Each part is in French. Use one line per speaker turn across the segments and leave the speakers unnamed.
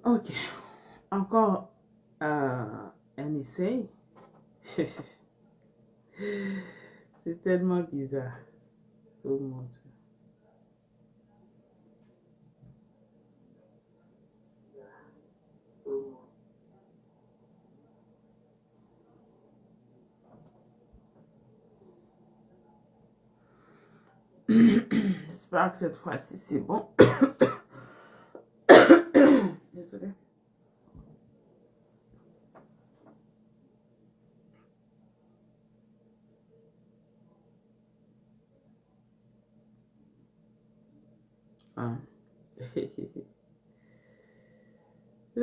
Ok. Encore un essai. C'est tellement bizarre. Oh mon Dieu. J'espère que cette fois-ci c'est bon. Désolée. Ah. Ok.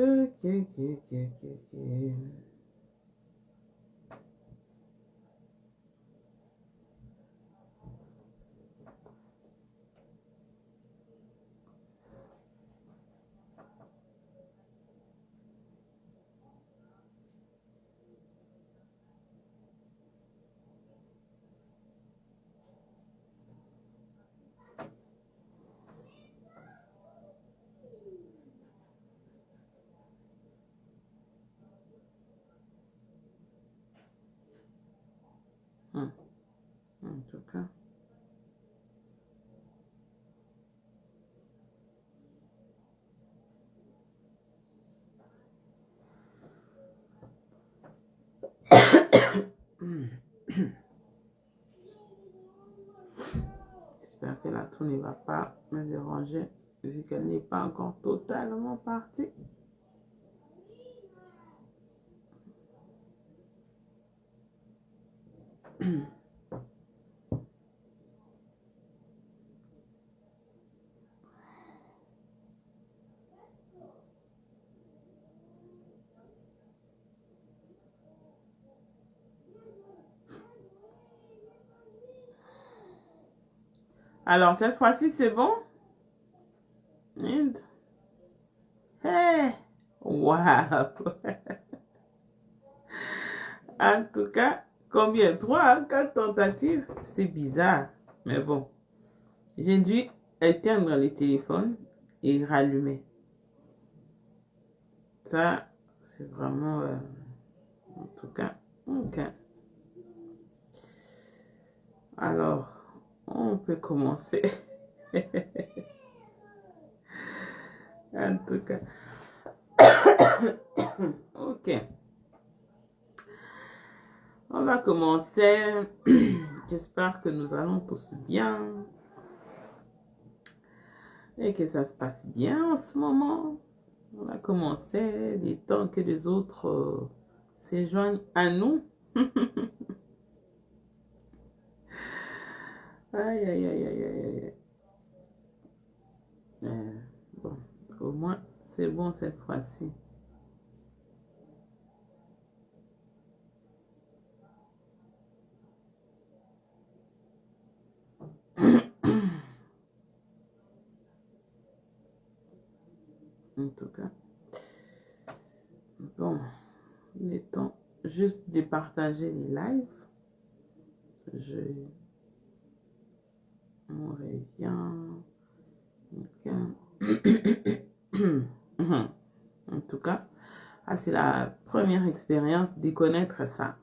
En tout cas. J'espère que la tour ne va pas me déranger vu qu'elle n'est pas encore totalement partie. Alors, cette fois-ci, c'est bon? And... Hey! Wow! En tout cas, combien? 3, 4 tentatives? C'est bizarre. Mais bon, j'ai dû éteindre le téléphone et rallumer. Ça, c'est vraiment... en tout cas, ok. Alors, on peut commencer. En tout cas. Ok. On va commencer. J'espère que nous allons tous bien. Et que ça se passe bien en ce moment. On va commencer les temps que les autres se à nous. Aïe, aïe, aïe, aïe, aïe, aïe. Bon, au moins, c'est bon cette fois-ci. En tout cas. Bon, il est temps juste de partager les lives. On revient. En tout cas, c'est la première expérience de connaître ça.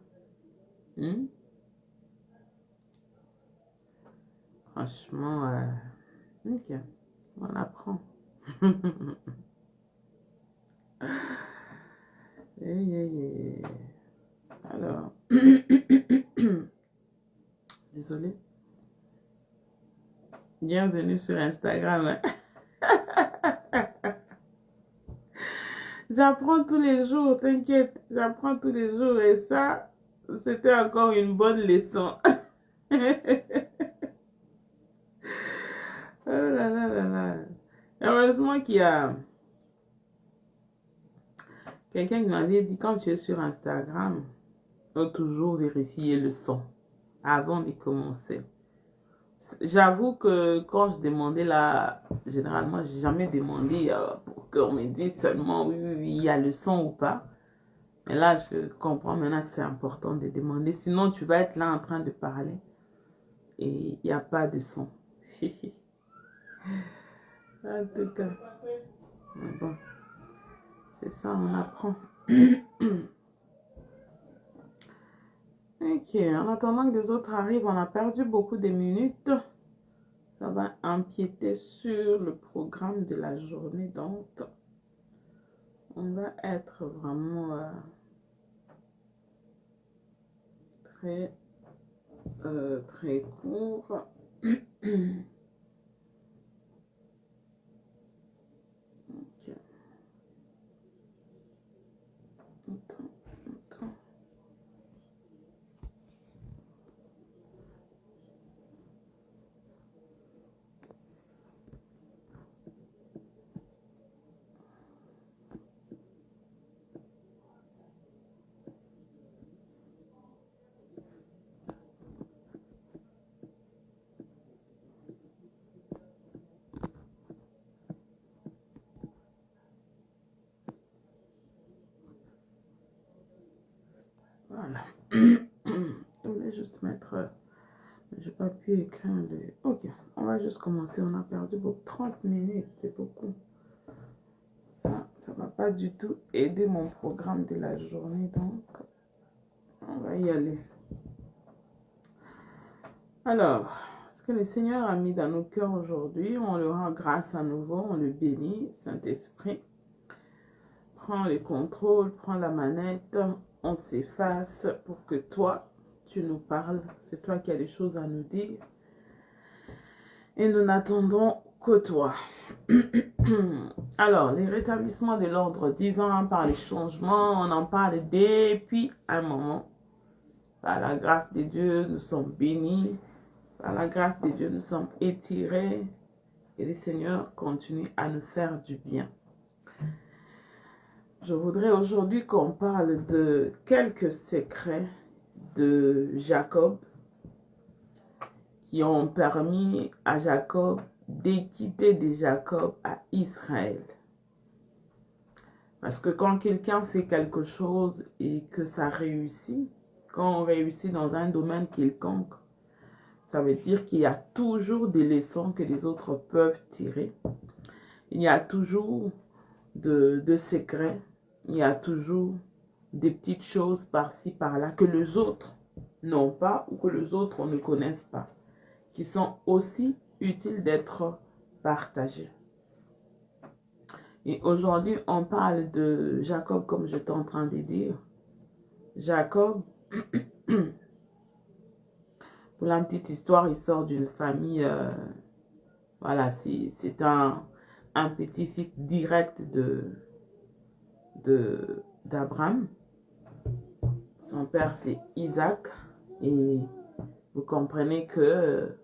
Franchement, ok, on apprend. Alors, désolé. Bienvenue sur Instagram. J'apprends tous les jours, t'inquiète, j'apprends tous les jours et ça, c'était encore une bonne leçon. Oh là là là là. Heureusement qu'il y a quelqu'un qui m'avait dit quand tu es sur Instagram, il faut toujours vérifier le son avant de commencer. J'avoue que quand je demandais là, généralement, j'ai jamais demandé pour qu'on me dise seulement oui, il y a le son ou pas. Mais là, je comprends maintenant que c'est important de demander. Sinon, tu vas être là en train de parler et il n'y a pas de son. En tout cas, bon. C'est ça, on apprend. Ok, en attendant que les autres arrivent, on a perdu beaucoup de minutes. Ça va empiéter sur le programme de la journée. Donc, on va être vraiment très, très court. Ok. Attends. Voilà. Je voulais juste mettre... Je n'ai pas pu écrire le... Ok, on va juste commencer. On a perdu beaucoup. 30 minutes, c'est beaucoup. Ça ne va pas du tout aider mon programme de la journée. Donc, on va y aller. Alors, ce que le Seigneur a mis dans nos cœurs aujourd'hui, on le rend grâce à nouveau. On le bénit. Saint-Esprit, prends le contrôle, prends la manette. On s'efface pour que toi, tu nous parles. C'est toi qui as des choses à nous dire. Et nous n'attendons que toi. Alors, les rétablissements de l'ordre divin par les changements, on en parle depuis un moment. Par la grâce de Dieu, nous sommes bénis. Par la grâce de Dieu, nous sommes étirés. Et le Seigneur continue à nous faire du bien. Je voudrais aujourd'hui qu'on parle de quelques secrets de Jacob qui ont permis à Jacob d'équiter de Jacob à Israël. Parce que quand quelqu'un fait quelque chose et que ça réussit, quand on réussit dans un domaine quelconque, ça veut dire qu'il y a toujours des leçons que les autres peuvent tirer. Il y a toujours de secrets, il y a toujours des petites choses par-ci, par-là que les autres n'ont pas ou que les autres ne connaissent pas, qui sont aussi utiles d'être partagées. Et aujourd'hui, on parle de Jacob, comme j'étais en train de dire. Jacob, pour la petite histoire, il sort d'une famille, voilà, c'est un petit-fils direct d'Abraham. Son père, c'est Isaac. Et vous comprenez que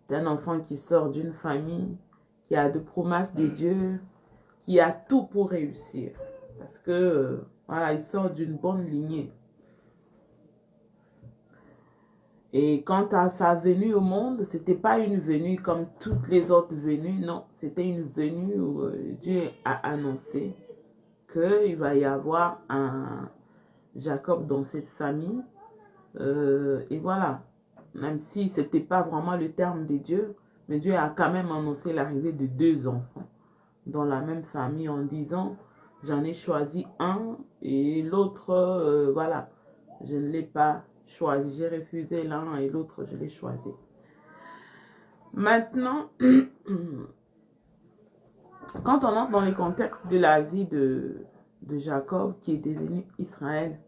c'est un enfant qui sort d'une famille qui a de promesses de Dieu, qui a tout pour réussir. Parce que, voilà, il sort d'une bonne lignée. Et quant à sa venue au monde, ce n'était pas une venue comme toutes les autres venues, non. C'était une venue où Dieu a annoncé qu'il va y avoir un Jacob dans cette famille. Et voilà, même si ce n'était pas vraiment le terme de Dieu, mais Dieu a quand même annoncé l'arrivée de 2 enfants dans la même famille en disant, j'en ai choisi un et l'autre, voilà, je ne l'ai pas choisi. J'ai refusé l'un et l'autre, je l'ai choisi. Maintenant, quand on entre dans le contexte de la vie de Jacob qui est devenu Israël,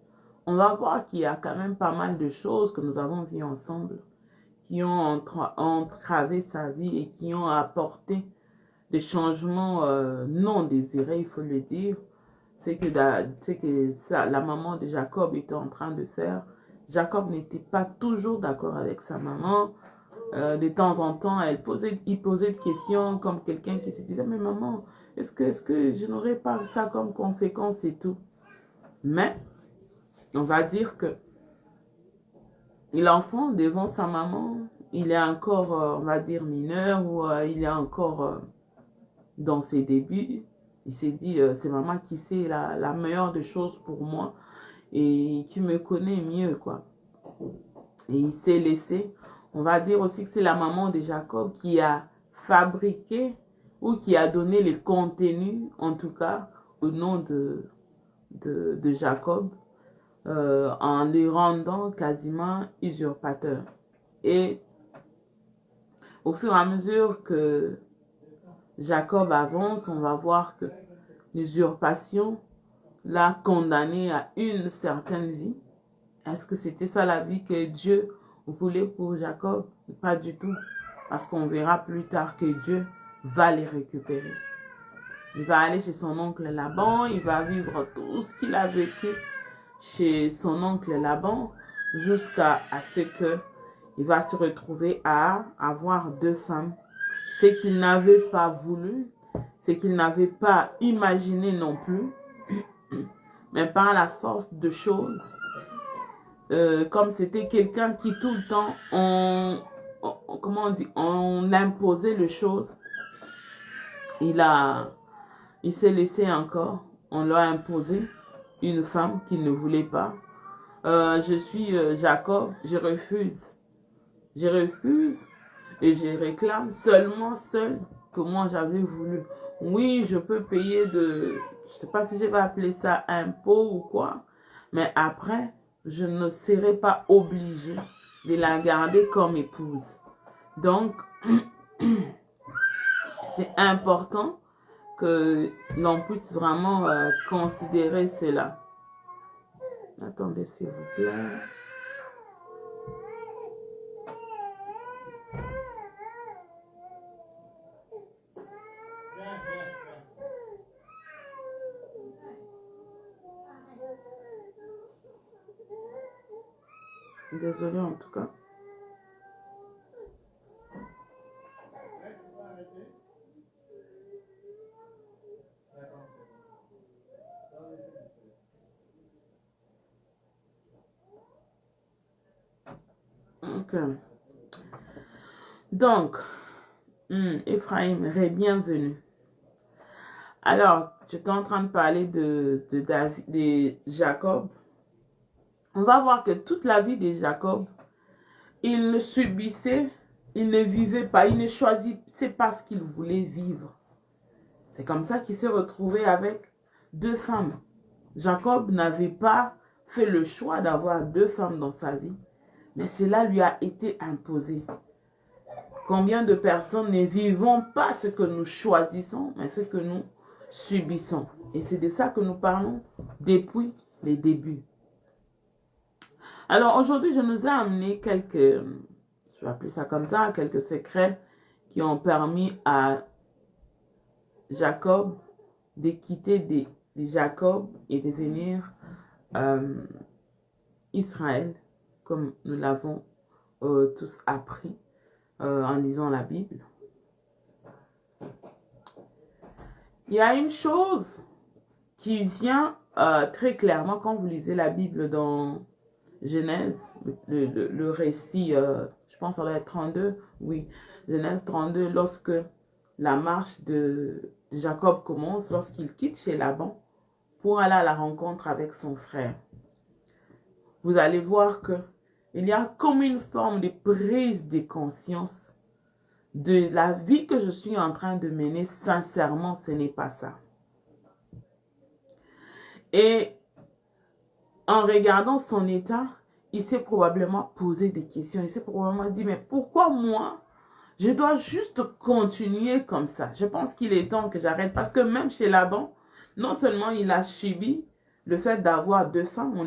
on va voir qu'il y a quand même pas mal de choses que nous avons vues ensemble qui ont entravé sa vie et qui ont apporté des changements non désirés, il faut le dire. C'est que la maman de Jacob était en train de faire. Jacob n'était pas toujours d'accord avec sa maman. De temps en temps, il posait des questions comme quelqu'un qui se disait, mais maman, est-ce que je n'aurais pas ça comme conséquence et tout. Mais, on va dire que l'enfant devant sa maman, il est encore, on va dire, mineur ou il est encore dans ses débuts. Il s'est dit, c'est maman qui sait la meilleure des choses pour moi et qui me connaît mieux, quoi. Et il s'est laissé. On va dire aussi que c'est la maman de Jacob qui a fabriqué ou qui a donné les contenus, en tout cas, au nom de Jacob en les rendant quasiment usurpateurs. Et au fur et à mesure que Jacob avance, on va voir que l'usurpation l'a condamné à une certaine vie. Est-ce que c'était ça la vie que Dieu voulait pour Jacob? Pas du tout. Parce qu'on verra plus tard que Dieu va les récupérer. Il va aller chez son oncle Laban, il va vivre tout ce qu'il a vécu chez son oncle Laban jusqu'à ce que il va se retrouver à avoir 2 femmes. Ce qu'il n'avait pas voulu, ce qu'il n'avait pas imaginé non plus, mais par la force de choses, comme c'était quelqu'un qui tout le temps, comment on dit, on imposait les choses, il s'est laissé encore, on l'a imposé une femme qu'il ne voulait pas. Je suis Jacob, je refuse et je réclame seulement seul que moi j'avais voulu. Oui, je peux payer je sais pas si je vais appeler ça impôt ou quoi, mais après, je ne serai pas obligée de la garder comme épouse. Donc, c'est important que l'on puisse vraiment considérer cela. Attendez, s'il vous plaît. Désolée en tout cas. Okay. Donc, Ephraim, bienvenue. Alors, j'étais en train de parler de Jacob. On va voir que toute la vie de Jacob, il ne subissait, il ne vivait pas, il ne choisissait pas ce qu'il voulait vivre. C'est comme ça qu'il s'est retrouvé avec 2 femmes. Jacob n'avait pas fait le choix d'avoir 2 femmes dans sa vie, mais cela lui a été imposé. Combien de personnes ne vivons pas ce que nous choisissons, mais ce que nous subissons. Et c'est de ça que nous parlons depuis les débuts. Alors aujourd'hui, je nous ai amené quelques, je vais appeler ça comme ça, quelques secrets qui ont permis à Jacob de quitter de Jacob et de devenir Israël, comme nous l'avons tous appris en lisant la Bible. Il y a une chose qui vient très clairement quand vous lisez la Bible dans Genèse, le récit, je pense que ça doit être 32, oui, Genèse 32, lorsque la marche de Jacob commence, lorsqu'il quitte chez Laban pour aller à la rencontre avec son frère. Vous allez voir que il y a comme une forme de prise de conscience de la vie que je suis en train de mener. Sincèrement, ce n'est pas ça. Et en regardant son état, il s'est probablement posé des questions. Il s'est probablement dit, mais pourquoi moi, je dois juste continuer comme ça? Je pense qu'il est temps que j'arrête. Parce que même chez Laban, non seulement il a subi le fait d'avoir 2 femmes, on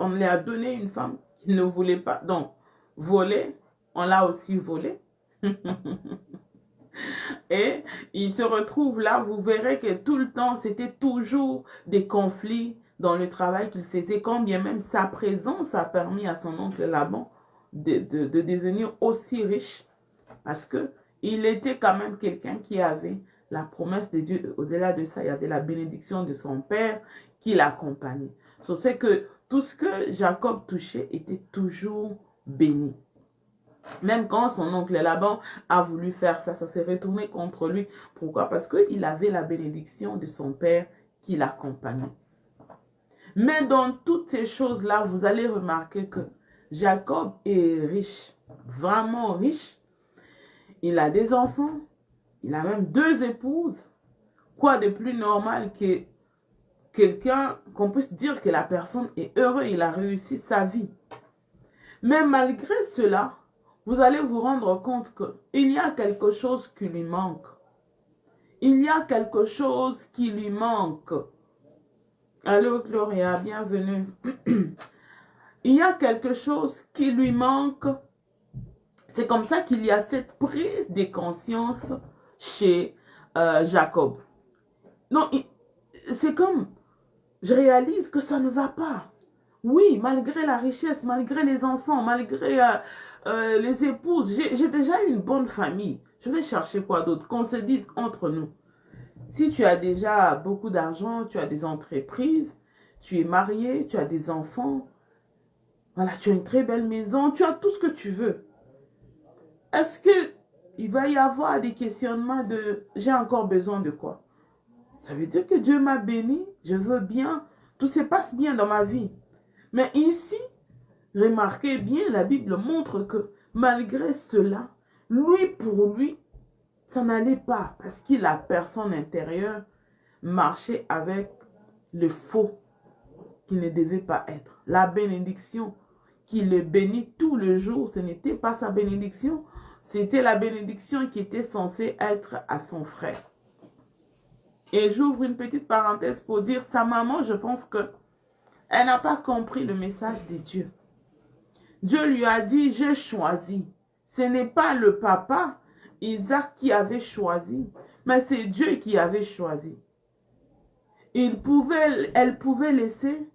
lui a donné une femme qu'il ne voulait pas. Donc, voler, on l'a aussi volé. Et il se retrouve là, vous verrez que tout le temps, c'était toujours des conflits dans le travail qu'il faisait, quand bien même sa présence a permis à son oncle Laban de devenir aussi riche, parce que il était quand même quelqu'un qui avait la promesse de Dieu. Au-delà de ça, il y avait la bénédiction de son père qui l'accompagnait. C'est que tout ce que Jacob touchait était toujours béni. Même quand son oncle Laban a voulu faire ça, ça s'est retourné contre lui. Pourquoi? Parce qu'il avait la bénédiction de son père qui l'accompagnait. Mais dans toutes ces choses-là, vous allez remarquer que Jacob est riche, vraiment riche. Il a des enfants, il a même 2 épouses. Quoi de plus normal que quelqu'un, qu'on puisse dire que la personne est heureuse, il a réussi sa vie. Mais malgré cela, vous allez vous rendre compte qu'il y a quelque chose qui lui manque. Il y a quelque chose qui lui manque. Allô, Gloria, bienvenue. Il y a quelque chose qui lui manque. C'est comme ça qu'il y a cette prise de conscience chez Jacob. Non, c'est comme, je réalise que ça ne va pas. Oui, malgré la richesse, malgré les enfants, malgré les épouses, j'ai déjà une bonne famille. Je vais chercher quoi d'autre? Qu'on se dise entre nous. Si tu as déjà beaucoup d'argent, tu as des entreprises, tu es marié, tu as des enfants, voilà, tu as une très belle maison, tu as tout ce que tu veux. Est-ce qu'il va y avoir des questionnements de « j'ai encore besoin de quoi ?» Ça veut dire que Dieu m'a béni, je veux bien, tout se passe bien dans ma vie. Mais ici, remarquez bien, la Bible montre que malgré cela, pour lui, ça n'allait pas parce qu'il a personne intérieure marché avec le faux qui ne devait pas être. La bénédiction qui le bénit tout le jour, ce n'était pas sa bénédiction, c'était la bénédiction qui était censée être à son frère. Et j'ouvre une petite parenthèse pour dire, sa maman, je pense que elle n'a pas compris le message de Dieu. Dieu lui a dit, j'ai choisi. Ce n'est pas le papa, Isaac, qui avait choisi, mais c'est Dieu qui avait choisi. Elle pouvait laisser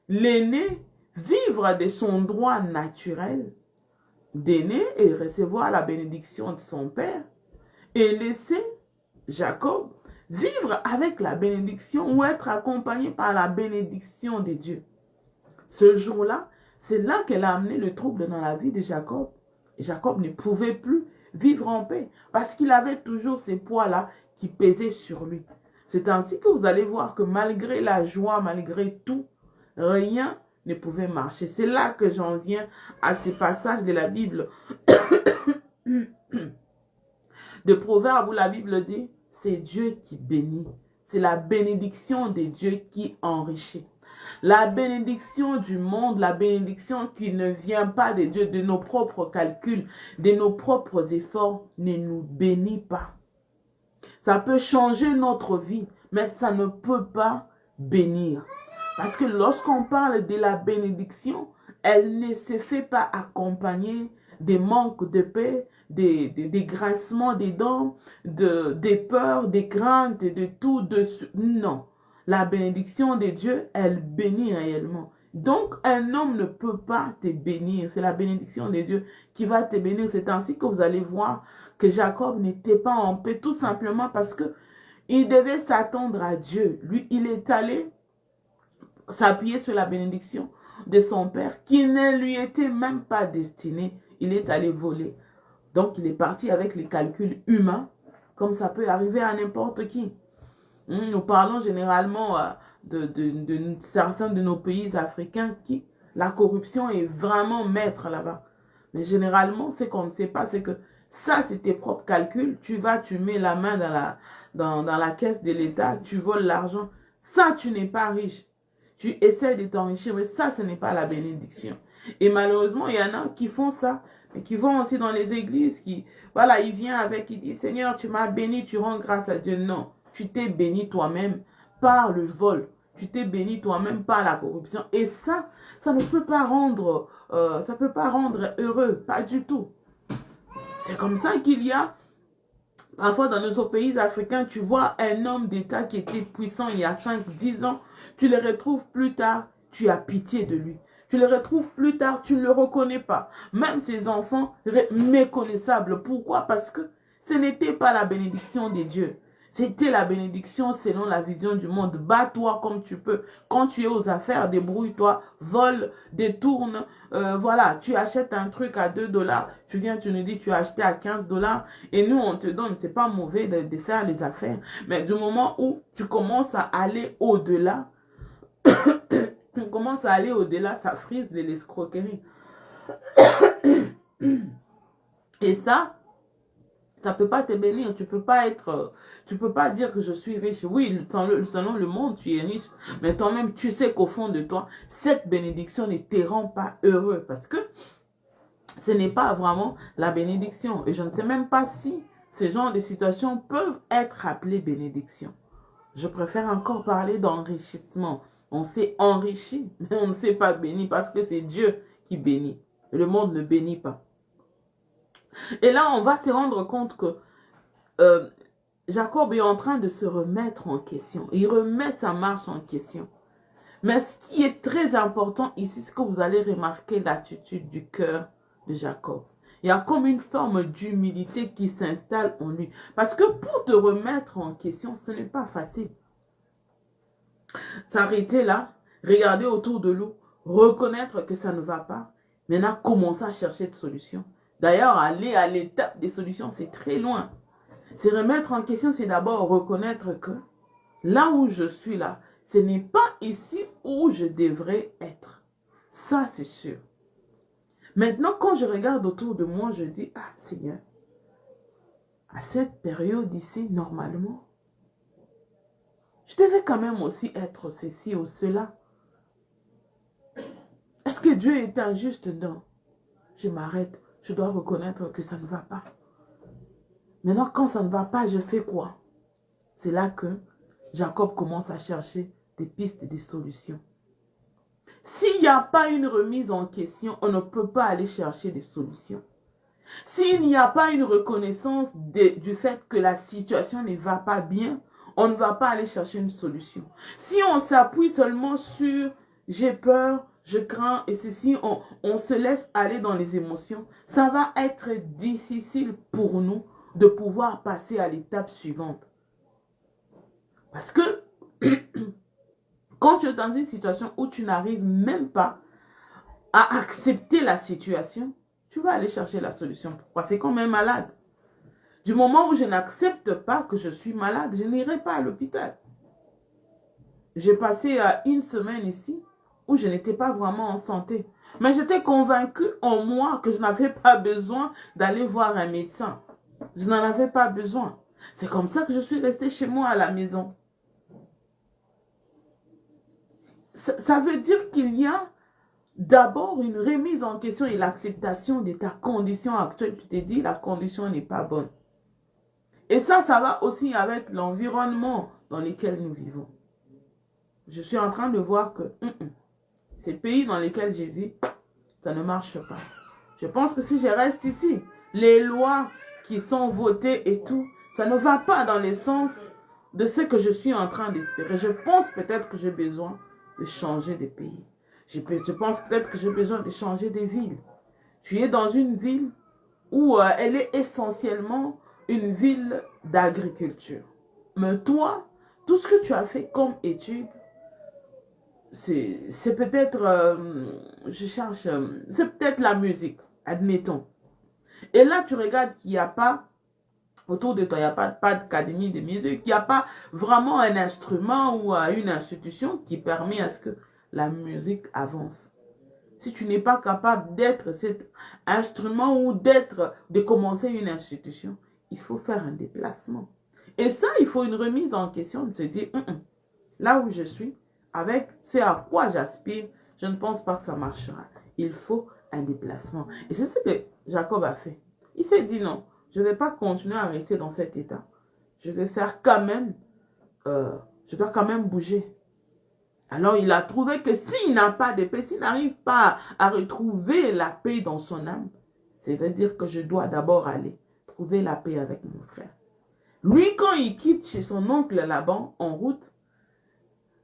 l'aîné vivre de son droit naturel d'aîné et recevoir la bénédiction de son père et laisser Jacob vivre avec la bénédiction ou être accompagné par la bénédiction de Dieu. Ce jour-là, c'est là qu'elle a amené le trouble dans la vie de Jacob. Et Jacob ne pouvait plus vivre en paix parce qu'il avait toujours ces poids-là qui pesaient sur lui. C'est ainsi que vous allez voir que malgré la joie, malgré tout, rien ne pouvait marcher. C'est là que j'en viens à ces passages de la Bible de Proverbes où la Bible dit, c'est Dieu qui bénit. C'est la bénédiction de Dieu qui enrichit. La bénédiction du monde, la bénédiction qui ne vient pas de Dieu, de nos propres calculs, de nos propres efforts, ne nous bénit pas. Ça peut changer notre vie, mais ça ne peut pas bénir. Parce que lorsqu'on parle de la bénédiction, elle ne se fait pas accompagner des manques de paix, des grincements des dents, des peurs, des craintes, de tout. Non. La bénédiction de Dieu, elle bénit réellement. Donc, un homme ne peut pas te bénir. C'est la bénédiction de Dieu qui va te bénir. C'est ainsi que vous allez voir que Jacob n'était pas en paix, tout simplement parce que il devait s'attendre à Dieu. Lui, il est allé s'appuyer sur la bénédiction de son père, qui ne lui était même pas destiné. Il est allé voler. Donc, il est parti avec les calculs humains, comme ça peut arriver à n'importe qui. Nous parlons généralement de certains de nos pays africains qui, la corruption est vraiment maître là-bas. Mais généralement, ce qu'on ne sait pas, c'est que ça, c'est tes propres calculs. Tu vas, tu mets la main dans la caisse de l'État, tu voles l'argent. Ça, tu n'es pas riche. Tu essaies de t'enrichir, mais ça, ce n'est pas la bénédiction. Et malheureusement, il y en a qui font ça, mais qui vont aussi dans les églises, voilà, il vient avec, il dit, Seigneur, tu m'as béni, tu rends grâce à Dieu. Non, tu t'es béni toi-même par le vol. Tu t'es béni toi-même par la corruption. Et ça ne peut pas rendre, heureux, pas du tout. C'est comme ça qu'il y a, parfois dans nos pays africains, tu vois un homme d'État qui était puissant il y a 5-10 ans, tu le retrouves plus tard, tu as pitié de lui. Tu le retrouves plus tard, tu ne le reconnais pas. Même ses enfants, méconnaissables. Pourquoi? Parce que ce n'était pas la bénédiction de Dieu. C'était la bénédiction selon la vision du monde. Bats-toi comme tu peux. Quand tu es aux affaires, débrouille-toi, vole, détourne. Voilà, tu achètes un truc à 2 $. Tu viens, tu nous dis, tu as acheté à 15 $. Et nous, on te donne. C'est pas mauvais de faire les affaires. Mais du moment où tu commences à aller au-delà, on commence à aller au-delà, ça frise de l'escroquerie. Et ça Ça ne peut pas te bénir. Tu peux pas être, tu peux pas dire que je suis riche. Oui, selon le monde, tu es riche. Mais toi-même, tu sais qu'au fond de toi, cette bénédiction ne te rend pas heureux. Parce que ce n'est pas vraiment la bénédiction. Et je ne sais même pas si ces genres de situations peuvent être appelées bénédiction. Je préfère encore parler d'enrichissement. On s'est enrichi, mais on ne s'est pas béni parce que c'est Dieu qui bénit. Le monde ne bénit pas. Et là, on va se rendre compte que Jacob est en train de se remettre en question. Il remet sa marche en question. Mais ce qui est très important ici, c'est que vous allez remarquer l'attitude du cœur de Jacob. Il y a comme une forme d'humilité qui s'installe en lui. Parce que pour te remettre en question, ce n'est pas facile. S'arrêter là, regarder autour de nous, reconnaître que ça ne va pas. Maintenant, commencer à chercher des solutions. D'ailleurs, aller à l'étape des solutions, c'est très loin. Se remettre en question, c'est d'abord reconnaître que là où je suis là, ce n'est pas ici où je devrais être. Ça, c'est sûr. Maintenant, quand je regarde autour de moi, je dis, ah Seigneur, à cette période ici, normalement, je devais quand même aussi être ceci ou cela. Est-ce que Dieu est injuste? Non. Je m'arrête. Je dois reconnaître que ça ne va pas. Maintenant, quand ça ne va pas, je fais quoi? C'est là que Jacob commence à chercher des pistes et des solutions. S'il n'y a pas une remise en question, on ne peut pas aller chercher des solutions. S'il n'y a pas une reconnaissance du fait que la situation ne va pas bien, on ne va pas aller chercher une solution. Si on s'appuie seulement sur « j'ai peur », « je crains » et ceci, on se laisse aller dans les émotions, ça va être difficile pour nous de pouvoir passer à l'étape suivante. Parce que quand tu es dans une situation où tu n'arrives même pas à accepter la situation, tu vas aller chercher la solution. Pourquoi? C'est comme un malade. Du moment où je n'accepte pas que je suis malade, je n'irai pas à l'hôpital. J'ai passé une semaine ici où je n'étais pas vraiment en santé. Mais j'étais convaincue en moi que je n'avais pas besoin d'aller voir un médecin. Je n'en avais pas besoin. C'est comme ça que je suis restée chez moi à la maison. Ça veut dire qu'il y a d'abord une remise en question et l'acceptation de ta condition actuelle. Tu te dis, la condition n'est pas bonne. Et ça va aussi avec l'environnement dans lequel nous vivons. Je suis en train de voir que ces pays dans lesquels je vis, ça ne marche pas. Je pense que si je reste ici, les lois qui sont votées et tout, ça ne va pas dans le sens de ce que je suis en train d'espérer. Je pense peut-être que j'ai besoin de changer de pays. Je pense peut-être que j'ai besoin de changer de ville. Tu es dans une ville où elle est essentiellement une ville d'agriculture. Mais toi, tout ce que tu as fait comme étude, c'est peut-être, c'est peut-être la musique, admettons. Et là, tu regardes qu'il n'y a pas, autour de toi, il n'y a pas d'académie de musique, il n'y a pas vraiment un instrument ou une institution qui permet à ce que la musique avance. Si tu n'es pas capable d'être cet instrument ou de commencer une institution, il faut faire un déplacement. Et ça, il faut une remise en question de se dire, là où je suis, avec ce à quoi j'aspire, je ne pense pas que ça marchera. Il faut un déplacement. Et c'est ce que Jacob a fait. Il s'est dit non, je ne vais pas continuer à rester dans cet état. Je vais faire quand même, je dois quand même bouger. Alors il a trouvé que s'il n'a pas de paix, s'il n'arrive pas à retrouver la paix dans son âme, ça veut dire que je dois d'abord aller trouver la paix avec mon frère. Lui, quand il quitte chez son oncle Laban en route,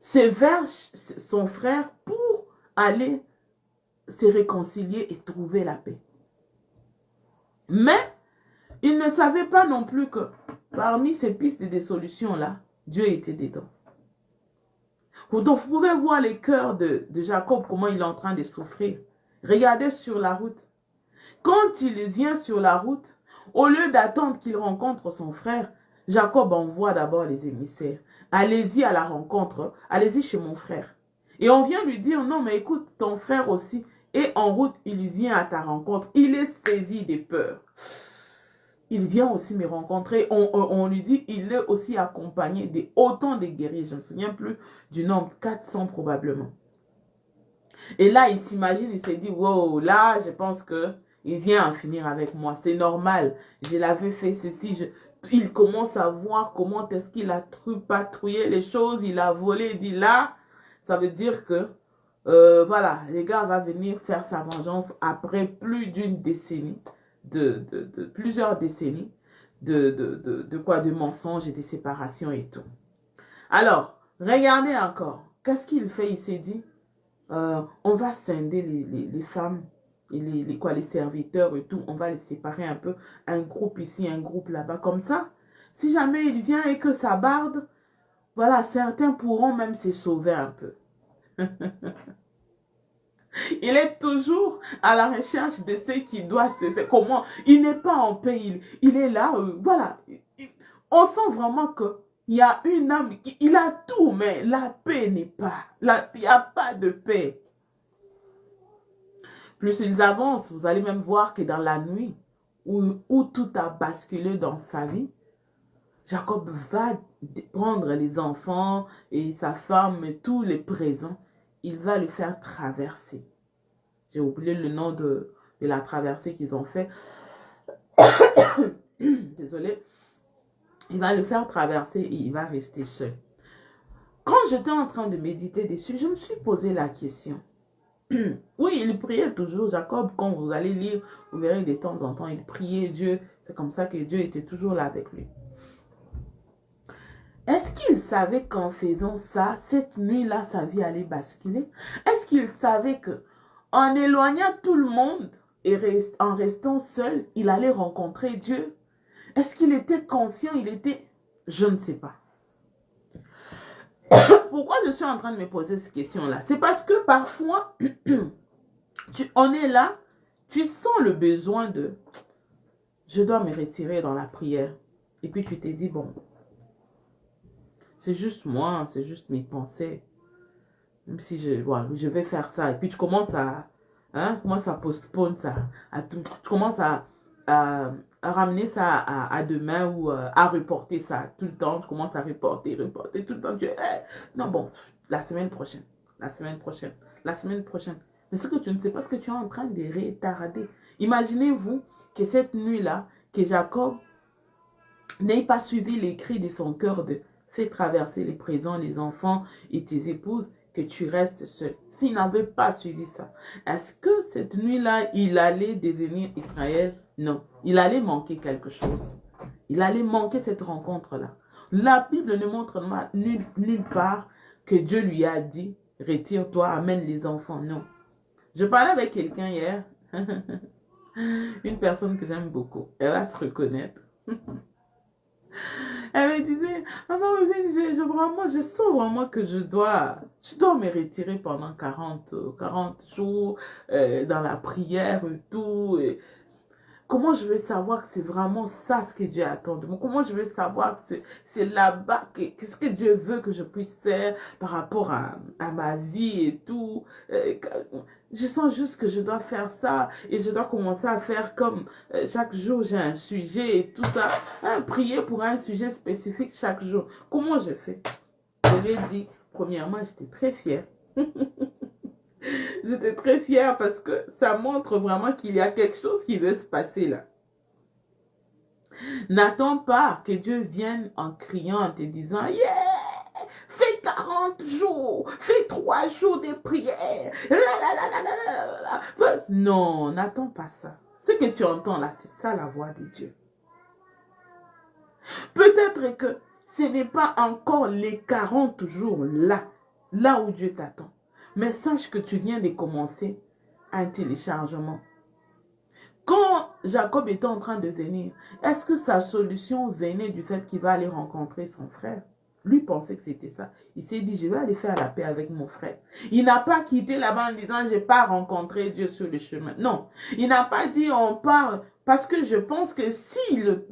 c'est vers son frère pour aller se réconcilier et trouver la paix. Mais il ne savait pas non plus que parmi ces pistes et des solutions-là, Dieu était dedans. Donc vous pouvez voir les cœurs de Jacob, comment il est en train de souffrir. Regardez sur la route. Quand il vient sur la route, au lieu d'attendre qu'il rencontre son frère, Jacob envoie d'abord les émissaires. Allez-y à la rencontre, allez-y chez mon frère. Et on vient lui dire, non mais écoute, ton frère aussi est en route, il vient à ta rencontre. Il est saisi de peur. il vient aussi me rencontrer. On lui dit, il est aussi accompagné autant de guerriers. Je ne me souviens plus du nombre, 400 probablement. Et là, il s'imagine, il s'est dit, wow, là, je pense que il vient en finir avec moi. C'est normal. Je l'avais fait ceci. Il commence à voir comment est-ce qu'il a patrouillé les choses. Il a volé. Il dit là, ça veut dire que, voilà, les gars va venir faire sa vengeance après plus d'une décennie, plusieurs décennies de mensonges et de séparations et tout. Alors, regardez encore. Qu'est-ce qu'il fait? Il s'est dit, on va scinder les femmes et les serviteurs et tout, on va les séparer un peu, un groupe ici, un groupe là-bas, comme ça, si jamais il vient et que ça barde, voilà, certains pourront même se sauver un peu. Il est toujours à la recherche de ce qui doit se faire, comment, il n'est pas en paix, il est là, voilà, on sent vraiment que il y a une âme, il a tout, mais la paix n'est pas, il n'y a pas de paix. Plus ils avancent, vous allez même voir que dans la nuit, où tout a basculé dans sa vie, Jacob va prendre les enfants et sa femme, et tous les présents, il va le faire traverser. J'ai oublié le nom de la traversée qu'ils ont fait. Désolé. Il va le faire traverser et il va rester seul. Quand j'étais en train de méditer dessus, je me suis posé la question. Oui, il priait toujours. Jacob, quand vous allez lire, vous verrez de temps en temps, il priait Dieu. C'est comme ça que Dieu était toujours là avec lui. Est-ce qu'il savait qu'en faisant ça, cette nuit-là, sa vie allait basculer? Est-ce qu'il savait que en éloignant tout le monde et en restant seul, il allait rencontrer Dieu? Est-ce qu'il était conscient? Je ne sais pas. Pourquoi je suis en train de me poser cette question-là? C'est parce que parfois, on est là, tu sens le besoin de, je dois me retirer dans la prière. Et puis tu t'es dit, bon, c'est juste moi, c'est juste mes pensées. Même si je vais faire ça. Et puis tu commences à postponer ça. Tu commences à ramener ça à demain ou à reporter ça tout le temps. Tu commences à reporter tout le temps. Non, bon, la semaine prochaine. Mais ce que tu ne sais pas, c'est que tu es en train de retarder. Imaginez-vous que cette nuit-là, que Jacob n'ait pas suivi les cris de son cœur de fais traverser les présents, les enfants et tes épouses, que tu restes seul. S'il n'avait pas suivi ça, est-ce que cette nuit-là, il allait devenir Israël? Non. Il allait manquer quelque chose. Il allait manquer cette rencontre-là. La Bible ne montre nulle part que Dieu lui a dit, retire-toi, amène les enfants. Non. Je parlais avec quelqu'un hier, une personne que j'aime beaucoup. Elle va se reconnaître. Elle me disait, maman, je sens vraiment que je dois me retirer pendant 40 jours dans la prière et tout. Et comment je vais savoir que c'est vraiment ça ce que Dieu attend de moi? Comment je vais savoir que c'est là-bas, qu'est-ce que Dieu veut que je puisse faire par rapport à ma vie et tout? Je sens juste que je dois faire ça et je dois commencer à faire comme chaque jour j'ai un sujet et tout ça. Prier pour un sujet spécifique chaque jour. Comment je fais? Je lui ai dit, premièrement, j'étais très fière. J'étais très fière parce que ça montre vraiment qu'il y a quelque chose qui veut se passer là. N'attends pas que Dieu vienne en criant, en te disant, yeah! Fais 40 jours, fais 3 jours de prière. Non, n'attends pas ça. Ce que tu entends là, c'est ça la voix de Dieu. Peut-être que ce n'est pas encore les 40 jours là où Dieu t'attend. Mais sache que tu viens de commencer un téléchargement. Quand Jacob était en train de venir, est-ce que sa solution venait du fait qu'il va aller rencontrer son frère? Lui pensait que c'était ça. Il s'est dit, je vais aller faire la paix avec mon frère. Il n'a pas quitté là-bas en disant, je n'ai pas rencontré Dieu sur le chemin. Non, il n'a pas dit, on part. Parce que je pense que s'il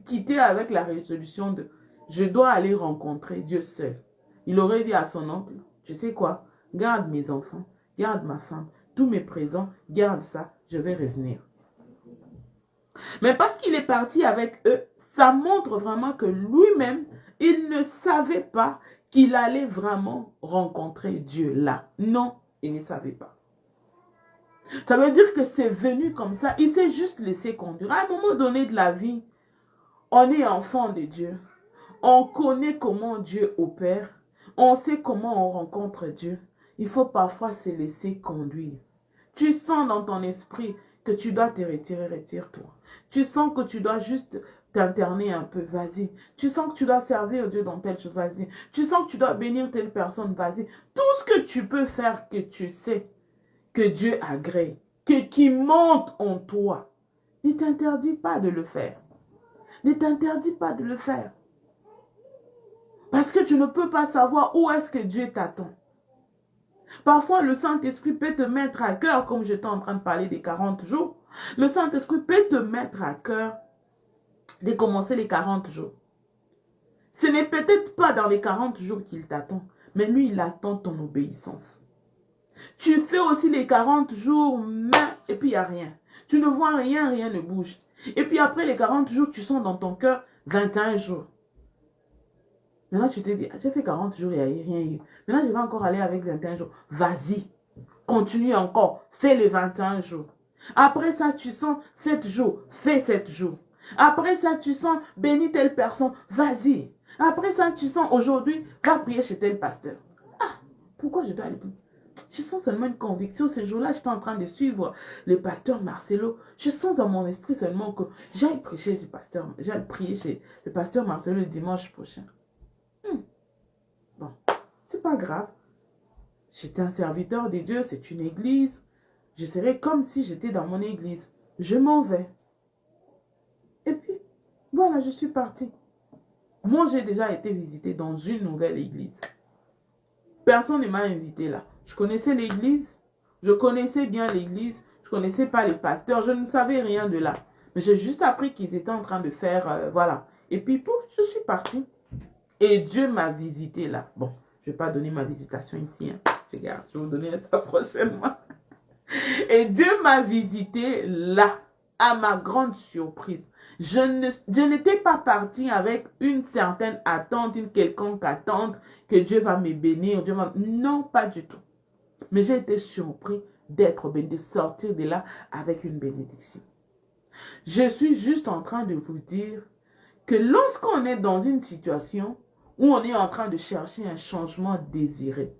quittait avec la résolution de, je dois aller rencontrer Dieu seul, il aurait dit à son oncle, tu sais quoi, garde mes enfants, garde ma femme, tous mes présents, garde ça, je vais revenir. Mais parce qu'il est parti avec eux, ça montre vraiment que lui-même, il ne savait pas qu'il allait vraiment rencontrer Dieu là. Non, il ne savait pas. Ça veut dire que c'est venu comme ça. Il s'est juste laissé conduire. À un moment donné de la vie, on est enfant de Dieu. On connaît comment Dieu opère. On sait comment on rencontre Dieu. Il faut parfois se laisser conduire. Tu sens dans ton esprit que tu dois te retirer, retire-toi. Tu sens que tu dois juste t'interner un peu, vas-y. Tu sens que tu dois servir Dieu dans telle chose, vas-y. Tu sens que tu dois bénir telle personne, vas-y. Tout ce que tu peux faire que tu sais que Dieu agrée, qui monte en toi, ne t'interdit pas de le faire. Ne t'interdit pas de le faire. Parce que tu ne peux pas savoir où est-ce que Dieu t'attend. Parfois, le Saint-Esprit peut te mettre à cœur, comme j'étais en train de parler des 40 jours, le Saint-Esprit peut te mettre à cœur de commencer les 40 jours. Ce n'est peut-être pas dans les 40 jours qu'il t'attend, mais lui, il attend ton obéissance. Tu fais aussi les 40 jours, et puis il n'y a rien. Tu ne vois rien, rien ne bouge. Et puis après les 40 jours, tu sens dans ton cœur 21 jours. Maintenant, tu te dis, j'ai fait 40 jours, il n'y a rien eu. Maintenant, je vais encore aller avec 21 jours. Vas-y, continue encore, fais les 21 jours. Après ça, tu sens 7 jours, fais 7 jours. Après ça, tu sens bénis telle personne, vas-y. Après ça, tu sens aujourd'hui, va prier chez tel pasteur. Ah, pourquoi je dois aller prier? Je sens seulement une conviction. Ce jour-là, j'étais en train de suivre le pasteur Marcelo. Je sens dans mon esprit seulement que j'aille prêcher du pasteur, j'aille prier chez le pasteur Marcelo le dimanche prochain. Bon, c'est pas grave. J'étais un serviteur de Dieu, c'est une église. Je serais comme si j'étais dans mon église. Je m'en vais. Et puis, voilà, je suis partie. Moi, j'ai déjà été visité dans une nouvelle église. Personne ne m'a invité là. Je connaissais l'église. Je connaissais bien l'église. Je ne connaissais pas les pasteurs. Je ne savais rien de là. Mais j'ai juste appris qu'ils étaient en train de faire, voilà. Et puis, pouf, je suis partie. Et Dieu m'a visité là. Bon, je ne vais pas donner ma visitation ici. Hein. Je vais vous donner ça prochainement. Et Dieu m'a visité là, à ma grande surprise. Je n'étais pas partie avec une certaine attente, une quelconque attente que Dieu va me bénir. Non, pas du tout. Mais j'ai été surpris d'être béni, de sortir de là avec une bénédiction. Je suis juste en train de vous dire que lorsqu'on est dans une situation où on est en train de chercher un changement désiré,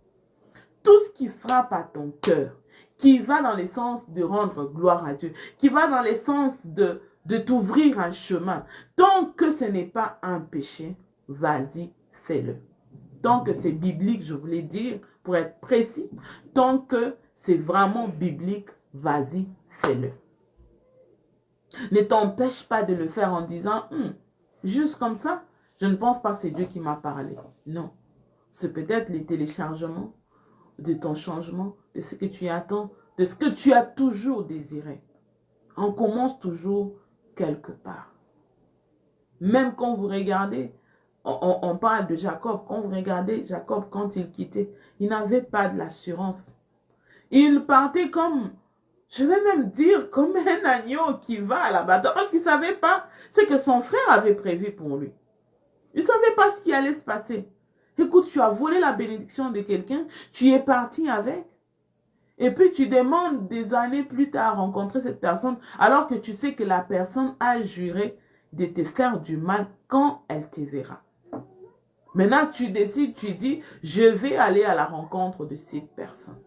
tout ce qui frappe à ton cœur, qui va dans le sens de rendre gloire à Dieu, qui va dans le sens de t'ouvrir un chemin, tant que ce n'est pas un péché, vas-y, fais-le. Tant que c'est biblique, je voulais dire, pour être précis, tant que c'est vraiment biblique, vas-y, fais-le. Ne t'empêche pas de le faire en disant, juste comme ça, je ne pense pas que c'est Dieu qui m'a parlé. Non, c'est peut-être les téléchargements de ton changement, de ce que tu attends, de ce que tu as toujours désiré. On commence toujours quelque part. Même quand vous regardez, on parle de Jacob, quand vous regardez Jacob quand il quittait, il n'avait pas de l'assurance. Il partait comme, je vais même dire, comme un agneau qui va à la bataille, parce qu'il ne savait pas ce que son frère avait prévu pour lui. Il ne savait pas ce qui allait se passer. Écoute, tu as volé la bénédiction de quelqu'un, tu es parti avec, et puis tu demandes des années plus tard à rencontrer cette personne, alors que tu sais que la personne a juré de te faire du mal quand elle te verra. Maintenant, tu décides, tu dis, je vais aller à la rencontre de cette personne.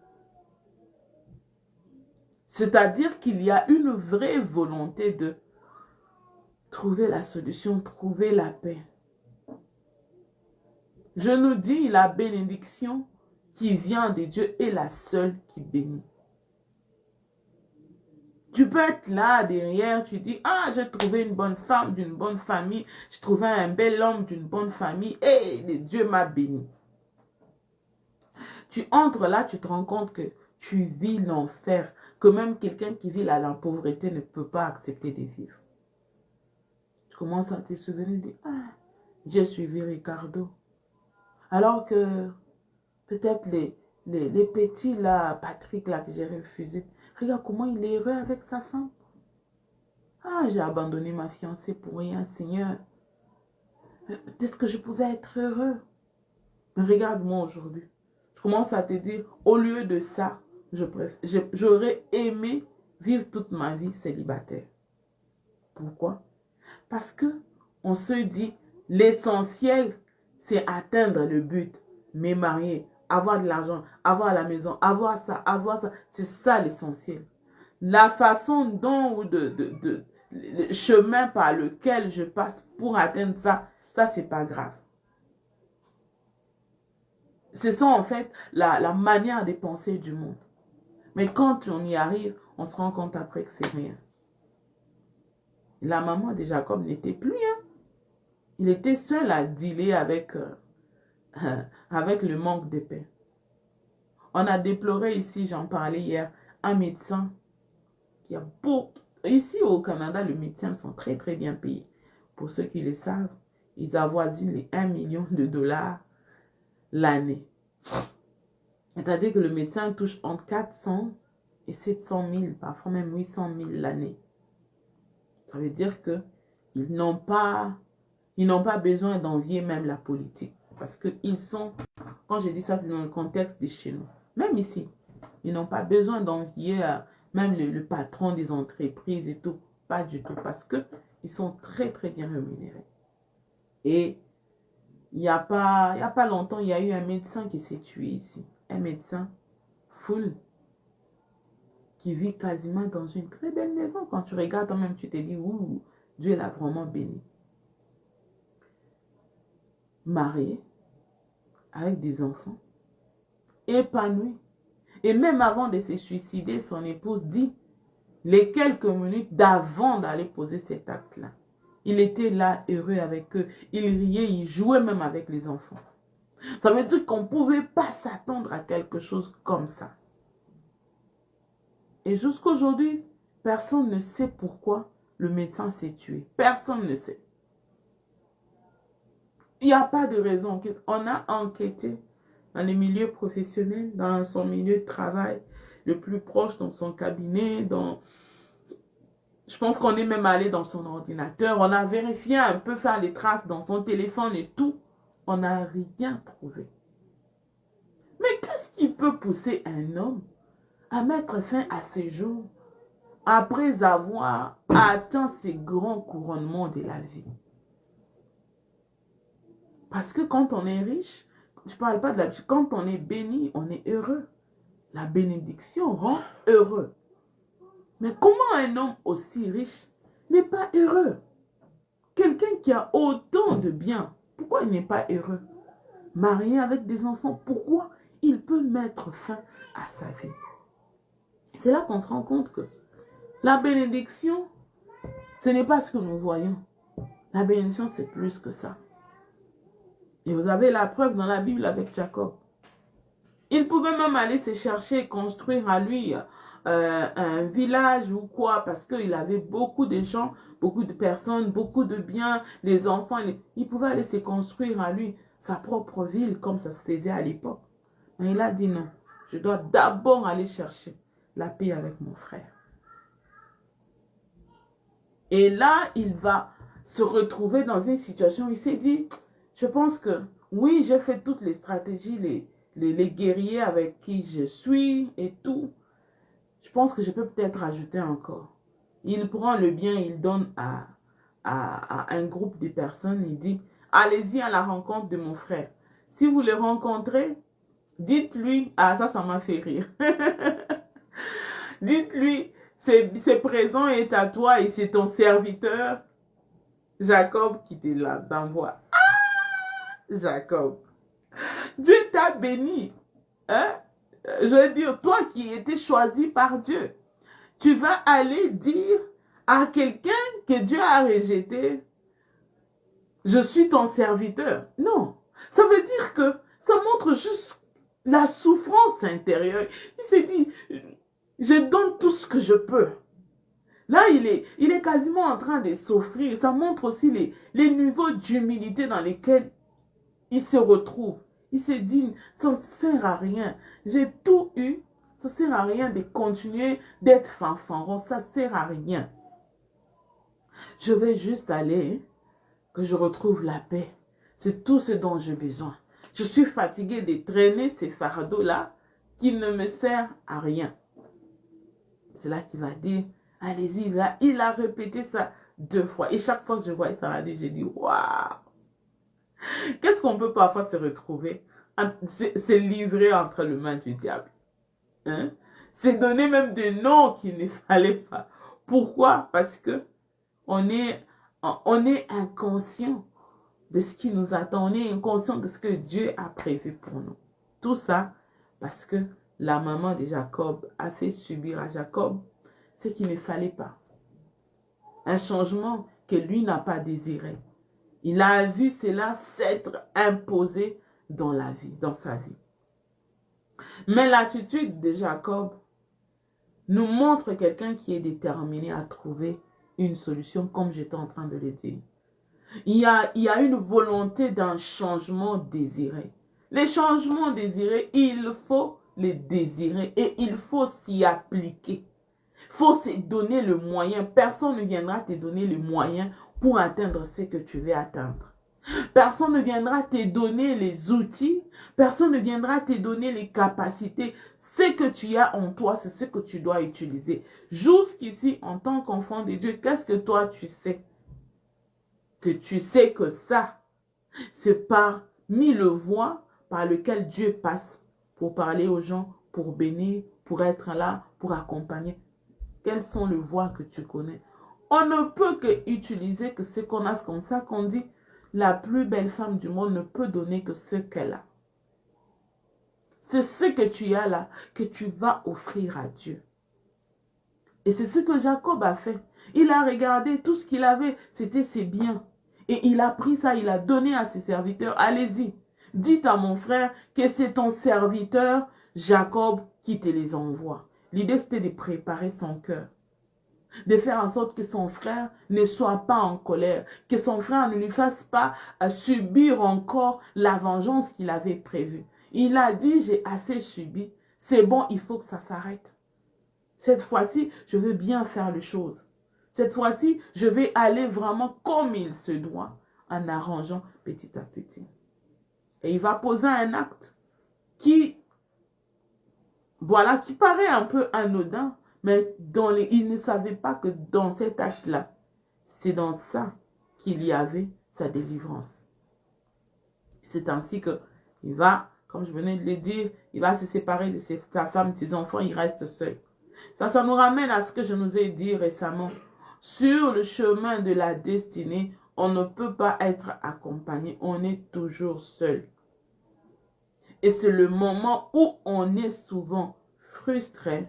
C'est-à-dire qu'il y a une vraie volonté de trouver la solution, trouver la paix. Je nous dis, la bénédiction qui vient de Dieu est la seule qui bénit. Tu peux être là derrière, tu dis, ah, j'ai trouvé une bonne femme d'une bonne famille, j'ai trouvé un bel homme d'une bonne famille, et Dieu m'a béni. Tu entres là, tu te rends compte que tu vis l'enfer, que même quelqu'un qui vit la pauvreté ne peut pas accepter de vivre. Tu commences à te souvenir de, ah, j'ai suivi Ricardo. Alors que peut-être les petits là, Patrick là, que j'ai refusé, regarde comment il est heureux avec sa femme. Ah, j'ai abandonné ma fiancée pour rien, Seigneur. Peut-être que je pouvais être heureux. Mais regarde-moi aujourd'hui. Je commence à te dire, au lieu de ça, j'aurais aimé vivre toute ma vie célibataire. Pourquoi? Parce que on se dit, l'essentiel, c'est atteindre le but. Me marier, avoir de l'argent, avoir la maison, avoir ça. C'est ça l'essentiel. La façon dont ou le chemin par lequel je passe pour atteindre ça, c'est pas grave. C'est ça en fait la manière de penser du monde. Mais quand on y arrive, on se rend compte après que c'est rien. La maman de Jacob n'était plus, hein. Il était seul à dealer avec le manque de paix. On a déploré ici, j'en parlais hier, un médecin qui a beaucoup... Ici au Canada, les médecins sont très très bien payés. Pour ceux qui le savent, ils avoisinent les 1 million de dollars l'année. C'est-à-dire que le médecin touche entre 400 et 700 000, parfois même 800 000 l'année. Ça veut dire qu'ils n'ont pas besoin d'envier même la politique. Parce qu'ils sont, quand je dis ça, c'est dans le contexte de chez nous. Même ici, ils n'ont pas besoin d'envier même le patron des entreprises et tout. Pas du tout. Parce qu'ils sont très, très bien rémunérés. Et il n'y a pas longtemps, il y a eu un médecin qui s'est tué ici. Un médecin full qui vit quasiment dans une très belle maison. Quand tu regardes toi-même, tu te dis, ouh, Dieu l'a vraiment béni. Marié, avec des enfants, épanoui. Et même avant de se suicider, son épouse dit, les quelques minutes d'avant d'aller poser cet acte-là, il était là, heureux avec eux. Il riait, il jouait même avec les enfants. Ça veut dire qu'on ne pouvait pas s'attendre à quelque chose comme ça. Et jusqu'aujourd'hui, personne ne sait pourquoi le médecin s'est tué. Personne ne sait. Il n'y a pas de raison. On a enquêté dans les milieux professionnels, dans son milieu de travail, le plus proche, dans son cabinet, je pense qu'on est même allé dans son ordinateur. On a vérifié un peu, faire les traces dans son téléphone et tout. On n'a rien trouvé. Mais qu'est-ce qui peut pousser un homme à mettre fin à ses jours après avoir atteint ces grands couronnements de la vie? Parce que quand on est riche, je ne parle pas de la vie, quand on est béni, on est heureux. La bénédiction rend heureux. Mais comment un homme aussi riche n'est pas heureux? Quelqu'un qui a autant de biens, pourquoi il n'est pas heureux? Marié avec des enfants, pourquoi il peut mettre fin à sa vie? C'est là qu'on se rend compte que la bénédiction, ce n'est pas ce que nous voyons. La bénédiction, c'est plus que ça. Et vous avez la preuve dans la Bible avec Jacob. Il pouvait même aller se chercher, construire à lui un village ou quoi, parce qu'il avait beaucoup de gens, beaucoup de personnes, beaucoup de biens, des enfants. Il pouvait aller se construire à lui sa propre ville, comme ça se faisait à l'époque. Mais il a dit non, je dois d'abord aller chercher la paix avec mon frère. Et là, il va se retrouver dans une situation où il s'est dit, je pense que oui, j'ai fait toutes les stratégies, les guerriers avec qui je suis et tout. Je pense que je peux peut-être ajouter encore. Il prend le bien, il donne à un groupe de personnes, il dit, allez-y à la rencontre de mon frère. Si vous le rencontrez, dites-lui, ah ça m'a fait rire. Dites-lui, c'est présent est à toi et c'est ton serviteur, Jacob, qui t'envoie. Ah, Jacob, Dieu t'a béni. Hein? Je veux dire, toi qui étais choisi par Dieu, tu vas aller dire à quelqu'un que Dieu a rejeté, je suis ton serviteur. Non, ça veut dire que ça montre juste la souffrance intérieure. Il s'est dit, je donne tout ce que je peux. Là, il est quasiment en train de souffrir. Ça montre aussi les niveaux d'humilité dans lesquels il se retrouve. Il s'est dit, ça ne sert à rien. J'ai tout eu. Ça ne sert à rien de continuer d'être fanfaron. Ça ne sert à rien. Je vais juste aller, que je retrouve la paix. C'est tout ce dont j'ai besoin. Je suis fatiguée de traîner ces fardeaux-là qui ne me servent à rien. C'est là qu'il va dire, allez-y, là, il a répété ça 2 fois. Et chaque fois que je voyais ça, j'ai dit, waouh! Qu'est-ce qu'on peut parfois se retrouver? Se livrer entre les mains du diable. Hein? C'est donner même des noms qu'il ne fallait pas. Pourquoi? Parce que on est inconscient de ce qui nous attend. On est inconscient de ce que Dieu a prévu pour nous. Tout ça parce que la maman de Jacob a fait subir à Jacob ce qu'il ne fallait pas. Un changement que lui n'a pas désiré. Il a vu cela s'être imposé dans la vie, dans sa vie. Mais l'attitude de Jacob nous montre quelqu'un qui est déterminé à trouver une solution, comme j'étais en train de le dire. Il y a une volonté d'un changement désiré. Les changements désirés, il faut les désirer et il faut s'y appliquer. Il faut se donner le moyen. Personne ne viendra te donner le moyen pour atteindre ce que tu veux atteindre. Personne ne viendra te donner les outils. Personne ne viendra te donner les capacités. Ce que tu as en toi, c'est ce que tu dois utiliser. Jusqu'ici, en tant qu'enfant de Dieu, qu'est-ce que toi tu sais? Que tu sais que ça, c'est parmi le voie par lequel Dieu passe pour parler aux gens, pour bénir, pour être là, pour accompagner. Quelles sont les voies que tu connais? On ne peut que utiliser que ce qu'on a, comme ça qu'on dit, la plus belle femme du monde ne peut donner que ce qu'elle a. C'est ce que tu as là que tu vas offrir à Dieu. Et c'est ce que Jacob a fait. Il a regardé tout ce qu'il avait, c'était ses biens. Et il a pris ça, il a donné à ses serviteurs. Allez-y, dites à mon frère que c'est ton serviteur Jacob qui te les envoie. L'idée, c'était de préparer son cœur. De faire en sorte que son frère ne soit pas en colère. Que son frère ne lui fasse pas subir encore la vengeance qu'il avait prévue. Il a dit, j'ai assez subi. C'est bon, il faut que ça s'arrête. Cette fois-ci, je veux bien faire les choses. Cette fois-ci, je vais aller vraiment comme il se doit, en arrangeant petit à petit. Et il va poser un acte qui, voilà, qui paraît un peu anodin, mais il ne savait pas que dans cet acte-là, c'est dans ça qu'il y avait sa délivrance. C'est ainsi qu'il va, comme je venais de le dire, il va se séparer de sa femme, de ses enfants, il reste seul. Ça nous ramène à ce que je nous ai dit récemment. Sur le chemin de la destinée, on ne peut pas être accompagné, on est toujours seul. Et c'est le moment où on est souvent frustré,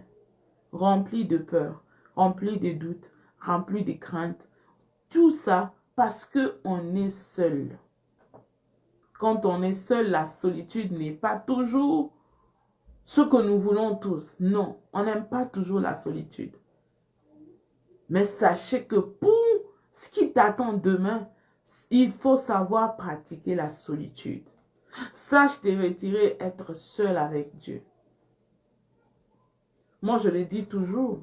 rempli de peur, rempli de doutes, rempli de craintes. Tout ça parce qu'on est seul. Quand on est seul, la solitude n'est pas toujours ce que nous voulons tous. Non, on n'aime pas toujours la solitude. Mais sachez que pour ce qui t'attend demain, il faut savoir pratiquer la solitude. Sache te retirer, être seul avec Dieu. Moi, je le dis toujours,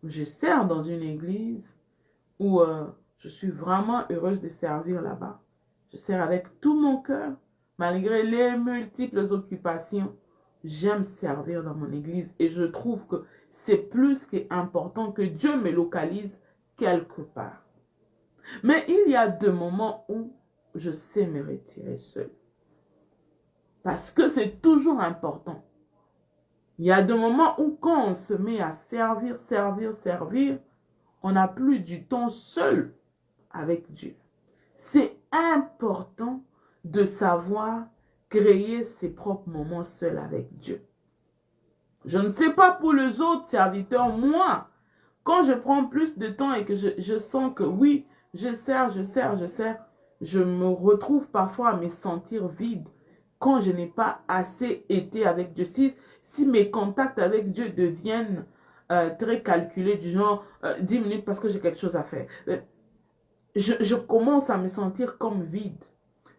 je sers dans une église où je suis vraiment heureuse de servir là-bas. Je sers avec tout mon cœur, malgré les multiples occupations. J'aime servir dans mon église et je trouve que c'est plus qu'important que Dieu me localise quelque part. Mais il y a des moments où je sais me retirer seul. Parce que c'est toujours important. Il y a des moments où quand on se met à servir, on n'a plus du temps seul avec Dieu. C'est important de savoir créer ses propres moments seuls avec Dieu. Je ne sais pas pour les autres serviteurs, moi, quand je prends plus de temps et que je sens que oui, je sers, je me retrouve parfois à me sentir vide quand je n'ai pas assez été avec Dieu. Si mes contacts avec Dieu deviennent très calculés, du genre 10 minutes parce que j'ai quelque chose à faire, je commence à me sentir comme vide.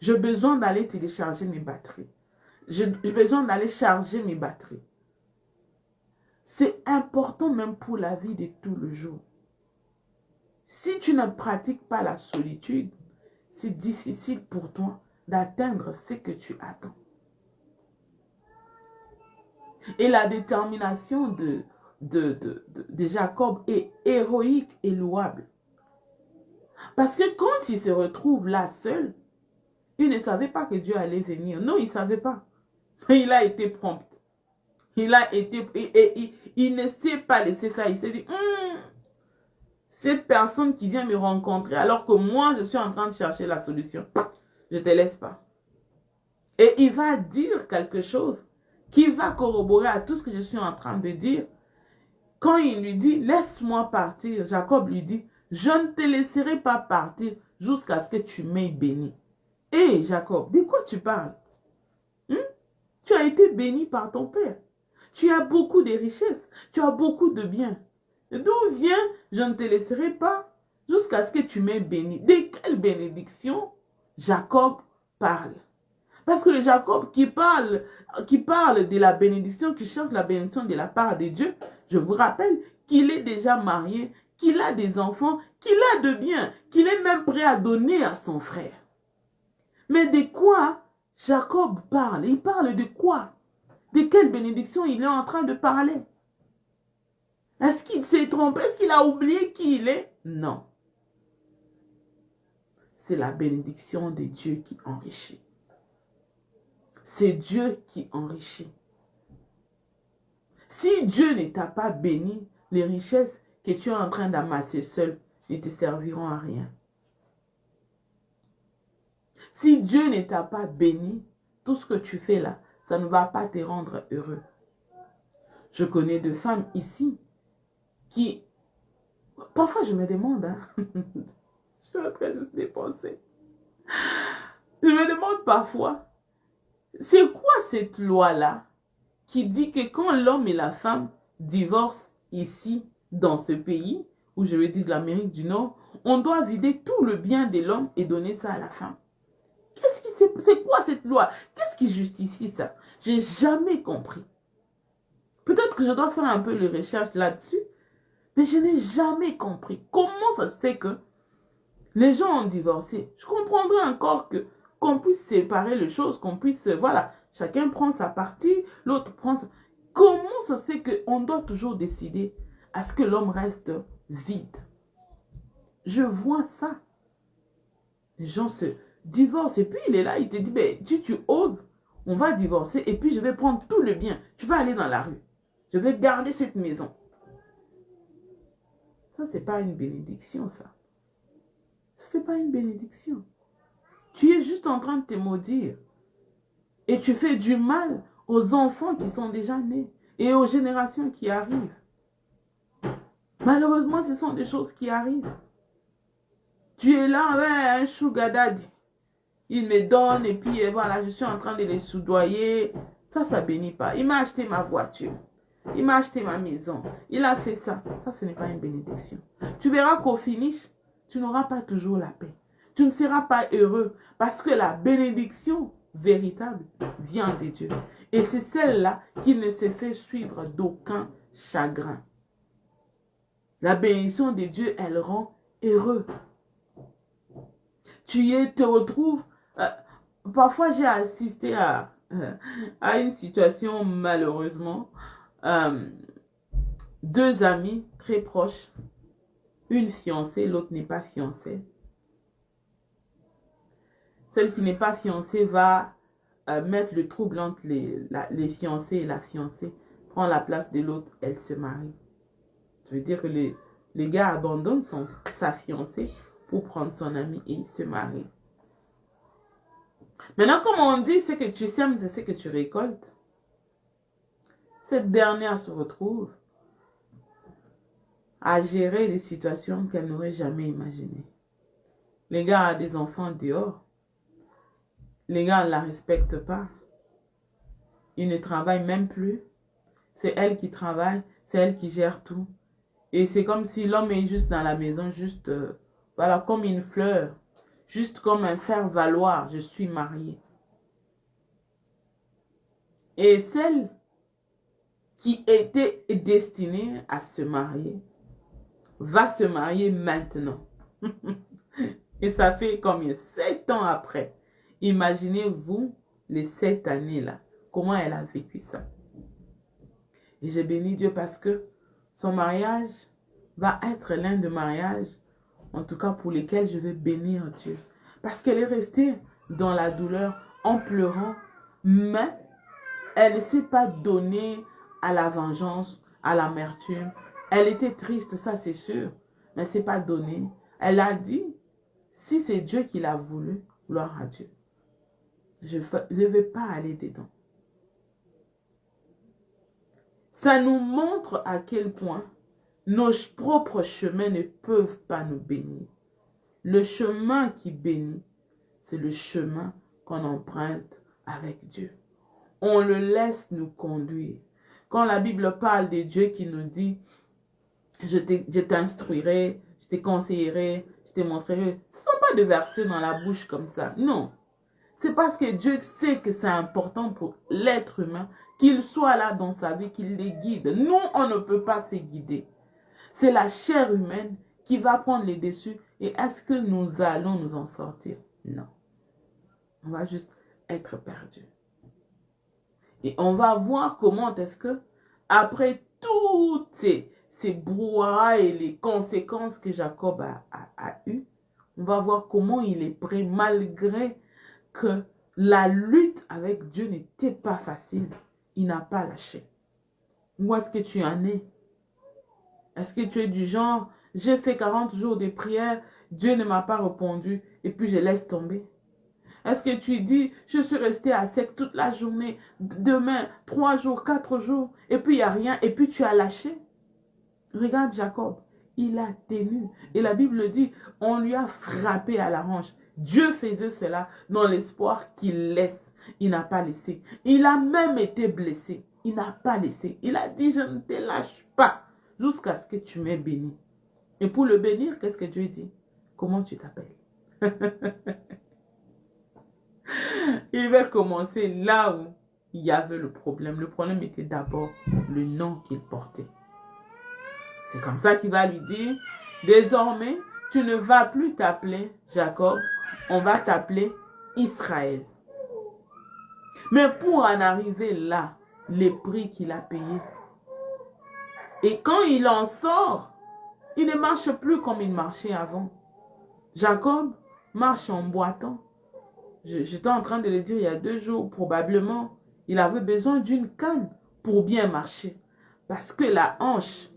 J'ai besoin d'aller télécharger mes batteries. J'ai besoin d'aller charger mes batteries. C'est important même pour la vie de tous les jours. Si tu ne pratiques pas la solitude, c'est difficile pour toi d'atteindre ce que tu attends. Et la détermination de Jacob est héroïque et louable. Parce que quand il se retrouve là seul, il ne savait pas que Dieu allait venir. Non, il ne savait pas. Mais il a été prompt. Il a été... il ne s'est pas laissé faire. Il s'est dit, cette personne qui vient me rencontrer alors que moi, je suis en train de chercher la solution, je ne te laisse pas. Et il va dire quelque chose qui va corroborer à tout ce que je suis en train de dire. Quand il lui dit, laisse-moi partir, Jacob lui dit, je ne te laisserai pas partir jusqu'à ce que tu m'aies béni. Hé Jacob, de quoi tu parles? Tu as été béni par ton père. Tu as beaucoup de richesses. Tu as beaucoup de biens. D'où vient, je ne te laisserai pas jusqu'à ce que tu m'aies béni. De quelle bénédiction Jacob parle? Parce que le Jacob qui parle de la bénédiction, qui cherche la bénédiction de la part de Dieu, je vous rappelle qu'il est déjà marié, qu'il a des enfants, qu'il a de biens, qu'il est même prêt à donner à son frère. Mais de quoi Jacob parle? Il parle de quoi? De quelle bénédiction il est en train de parler? Est-ce qu'il s'est trompé? Est-ce qu'il a oublié qui il est? Non. C'est la bénédiction de Dieu qui enrichit. C'est Dieu qui enrichit. Si Dieu ne t'a pas béni, les richesses que tu es en train d'amasser seul ne te serviront à rien. Si Dieu ne t'a pas béni, tout ce que tu fais là, ça ne va pas te rendre heureux. Je connais des femmes ici qui... Parfois, je me demande, je suis en train juste de penser. Je me demande parfois, c'est quoi cette loi-là qui dit que quand l'homme et la femme divorcent ici, dans ce pays, où je veux dire de l'Amérique du Nord, on doit vider tout le bien de l'homme et donner ça à la femme? C'est quoi cette loi? Qu'est-ce qui justifie ça? J'ai jamais compris. Peut-être que je dois faire un peu de recherche là-dessus, mais je n'ai jamais compris. Comment ça se fait que les gens ont divorcé? Je comprendrais encore qu'on puisse séparer les choses, qu'on puisse, voilà, chacun prend sa partie, l'autre prend sa... Comment ça se fait qu'on doit toujours décider à ce que l'homme reste vide? Je vois ça. Les gens se divorcent et puis il est là, il te dit, ben, tu oses, on va divorcer et puis je vais prendre tout le bien. Tu vas aller dans la rue. Je vais garder cette maison. Ça, c'est pas une bénédiction, ça. C'est pas une bénédiction. Tu es juste en train de te maudire. Et tu fais du mal aux enfants qui sont déjà nés et aux générations qui arrivent. Malheureusement, ce sont des choses qui arrivent. Tu es là, ouais, un sugar daddy. Il me donne et puis voilà, je suis en train de les soudoyer. Ça bénit pas. Il m'a acheté ma voiture. Il m'a acheté ma maison. Il a fait ça. Ça, ce n'est pas une bénédiction. Tu verras qu'au finish, tu n'auras pas toujours la paix. Tu ne seras pas heureux parce que la bénédiction véritable vient de Dieu. Et c'est celle-là qui ne se fait suivre d'aucun chagrin. La bénédiction de Dieu, elle rend heureux. Te retrouves... parfois, j'ai assisté à une situation, malheureusement. Deux amis très proches. Une fiancée, l'autre n'est pas fiancée. Celle qui n'est pas fiancée va mettre le trouble entre les fiancés et la fiancée. Prend la place de l'autre, elle se marie. Ça veut dire que le gars abandonne sa fiancée pour prendre son ami et il se marie. Maintenant, comme on dit, ce que tu sèmes, c'est ce que tu récoltes. Cette dernière se retrouve à gérer des situations qu'elle n'aurait jamais imaginées. Les gars ont des enfants dehors. Les gars ne la respectent pas. Ils ne travaillent même plus. C'est elle qui travaille, c'est elle qui gère tout. Et c'est comme si l'homme est juste dans la maison, juste, voilà, comme une fleur. Juste comme un faire-valoir, je suis mariée. Et celle qui était destinée à se marier va se marier maintenant. Et ça fait combien? 7 ans après. Imaginez-vous les 7 années-là. Comment elle a vécu ça. Et j'ai béni Dieu parce que son mariage va être l'un des mariages, en tout cas pour lesquels je vais bénir Dieu. Parce qu'elle est restée dans la douleur en pleurant, mais elle ne s'est pas donnée à la vengeance, à l'amertume. Elle était triste, ça c'est sûr, mais elle ne s'est pas donnée. Elle a dit, si c'est Dieu qui l'a voulu, gloire à Dieu. Je ne vais pas aller dedans. Ça nous montre à quel point nos propres chemins ne peuvent pas nous bénir. Le chemin qui bénit, c'est le chemin qu'on emprunte avec Dieu. On le laisse nous conduire. Quand la Bible parle de Dieu qui nous dit, je t'instruirai, je te conseillerai, je te montrerai, ce ne sont pas des versets dans la bouche comme ça. Non. C'est parce que Dieu sait que c'est important pour l'être humain qu'il soit là dans sa vie, qu'il les guide. Nous, on ne peut pas se guider. C'est la chair humaine qui va prendre les dessus. Et est-ce que nous allons nous en sortir? Non. On va juste être perdus. Et on va voir comment est-ce que, après toutes ces brouhahas et les conséquences que Jacob a eues, on va voir comment il est prêt, malgré que la lutte avec Dieu n'était pas facile. Il n'a pas lâché. Où est-ce que tu en es? Est-ce que tu es du genre, j'ai fait 40 jours de prière, Dieu ne m'a pas répondu et puis je laisse tomber? Est-ce que tu dis, je suis resté à sec toute la journée, demain, 3 jours, 4 jours, et puis il n'y a rien, et puis tu as lâché? Regarde Jacob, il a tenu. Et la Bible dit, on lui a frappé à la hanche. Dieu faisait cela dans l'espoir qu'il laisse. Il n'a pas laissé. Il a même été blessé. Il n'a pas laissé. Il a dit, je ne te lâche pas jusqu'à ce que tu m'aies béni. Et pour le bénir, qu'est-ce que Dieu dit? Comment tu t'appelles? Il va commencer là où il y avait le problème. Le problème était d'abord le nom qu'il portait. C'est comme ça qu'il va lui dire, désormais, tu ne vas plus t'appeler Jacob, on va t'appeler Israël. Mais pour en arriver là, les prix qu'il a payés. Et quand il en sort, il ne marche plus comme il marchait avant. Jacob marche en boitant. J'étais en train de le dire il y a 2 jours, probablement, il avait besoin d'une canne pour bien marcher. Parce que la hanche,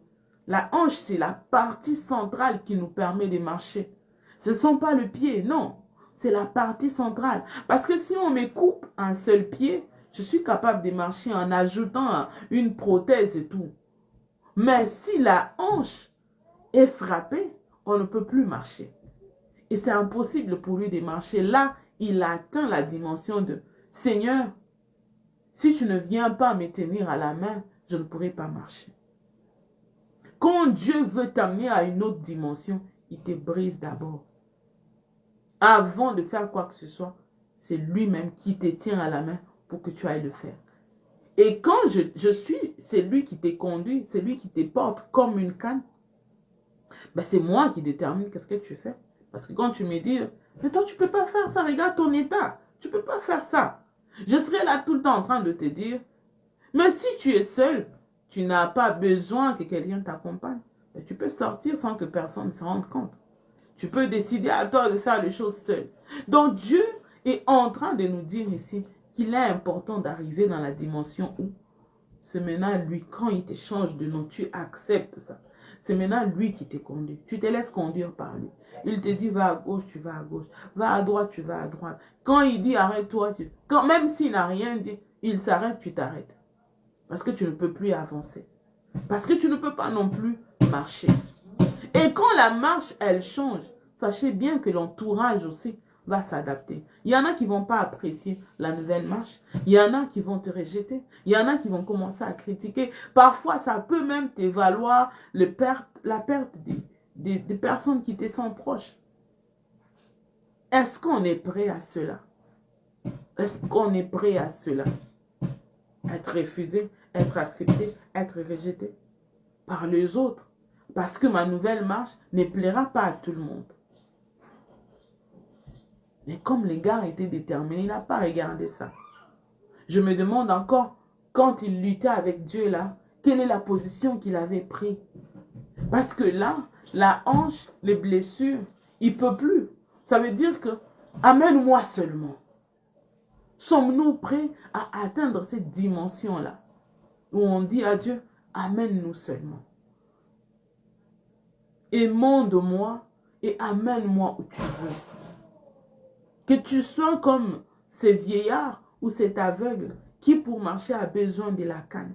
c'est la partie centrale qui nous permet de marcher. Ce ne sont pas le pied, non. C'est la partie centrale. Parce que si on me coupe un seul pied, je suis capable de marcher en ajoutant une prothèse et tout. Mais si la hanche est frappée, on ne peut plus marcher. Et c'est impossible pour lui de marcher. Là, il atteint la dimension de « Seigneur, si tu ne viens pas me tenir à la main, je ne pourrai pas marcher. » Quand Dieu veut t'amener à une autre dimension, il te brise d'abord. Avant de faire quoi que ce soit, c'est lui-même qui te tient à la main pour que tu ailles le faire. Et quand c'est lui qui te conduit, c'est lui qui te porte comme une canne, ben c'est moi qui détermine qu'est-ce que tu fais. Parce que quand tu me dis, mais toi tu ne peux pas faire ça, regarde ton état, tu ne peux pas faire ça. Je serai là tout le temps en train de te dire, mais si tu es seul, tu n'as pas besoin que quelqu'un t'accompagne. Tu peux sortir sans que personne ne se rende compte. Tu peux décider à toi de faire les choses seul. Donc Dieu est en train de nous dire ici qu'il est important d'arriver dans la dimension où c'est maintenant lui, quand il te change de nom, tu acceptes ça. C'est maintenant lui qui te conduit. Tu te laisses conduire par lui. Il te dit va à gauche, tu vas à gauche. Va à droite, tu vas à droite. Quand il dit arrête-toi, même s'il n'a rien dit, il s'arrête, tu t'arrêtes. Parce que tu ne peux plus avancer. Parce que tu ne peux pas non plus marcher. Et quand la marche, elle change, sachez bien que l'entourage aussi va s'adapter. Il y en a qui ne vont pas apprécier la nouvelle marche. Il y en a qui vont te rejeter. Il y en a qui vont commencer à critiquer. Parfois, ça peut même te valoir la perte des personnes qui te sont proches. Est-ce qu'on est prêt à cela? Est-ce qu'on est prêt à cela? Être refusé, être accepté, être rejeté par les autres. Parce que ma nouvelle marche ne plaira pas à tout le monde. Mais comme les gars étaient déterminés, il n'a pas regardé ça. Je me demande encore, quand il luttait avec Dieu là, quelle est la position qu'il avait prise? Parce que là, la hanche, les blessures, il ne peut plus. Ça veut dire que, amène-moi seulement. Sommes-nous prêts à atteindre cette dimension-là? Où on dit à Dieu, amène-nous seulement. Émande-moi et amène-moi où tu veux. Que tu sois comme ces vieillards ou cet aveugle qui pour marcher a besoin de la canne.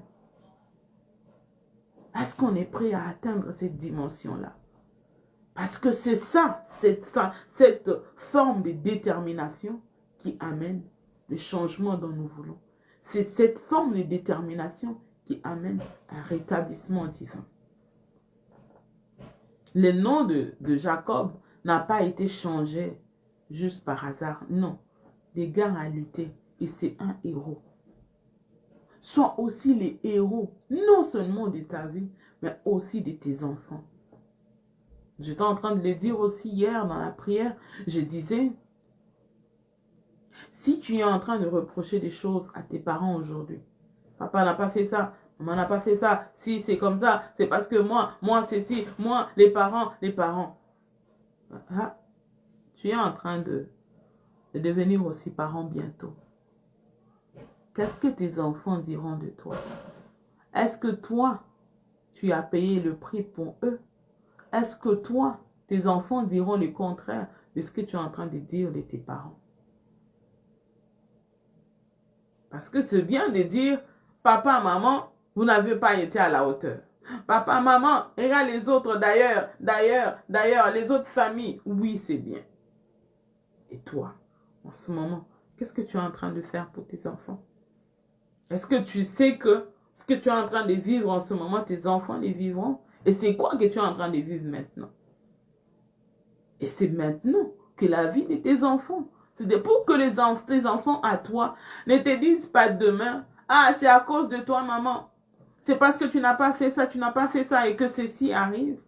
Est-ce qu'on est prêt à atteindre cette dimension-là? Parce que c'est ça, cette forme de détermination qui amène le changement dont nous voulons. C'est cette forme de détermination qui amène un rétablissement divin. Le nom de Jacob n'a pas été changé juste par hasard. Non, des gars à lutter et c'est un héros. Sois aussi les héros, non seulement de ta vie, mais aussi de tes enfants. J'étais en train de le dire aussi hier dans la prière. Je disais, si tu es en train de reprocher des choses à tes parents aujourd'hui, papa n'a pas fait ça, maman n'a pas fait ça, si c'est comme ça, c'est parce que moi c'est si, moi, les parents. Ah, tu es en train de devenir aussi parent bientôt. Qu'est-ce que tes enfants diront de toi? Est-ce que toi, tu as payé le prix pour eux? Est-ce que toi, tes enfants diront le contraire de ce que tu es en train de dire de tes parents? Parce que c'est bien de dire, papa, maman, vous n'avez pas été à la hauteur. Papa, maman, regarde les autres d'ailleurs, les autres familles. Oui, c'est bien. Et toi, en ce moment, qu'est-ce que tu es en train de faire pour tes enfants? Est-ce que tu sais que ce que tu es en train de vivre en ce moment, tes enfants les vivront? Et c'est quoi que tu es en train de vivre maintenant? Et c'est maintenant que la vie de tes enfants, c'est pour que tes enfants à toi ne te disent pas demain, ah, c'est à cause de toi, maman. C'est parce que tu n'as pas fait ça et que ceci arrive.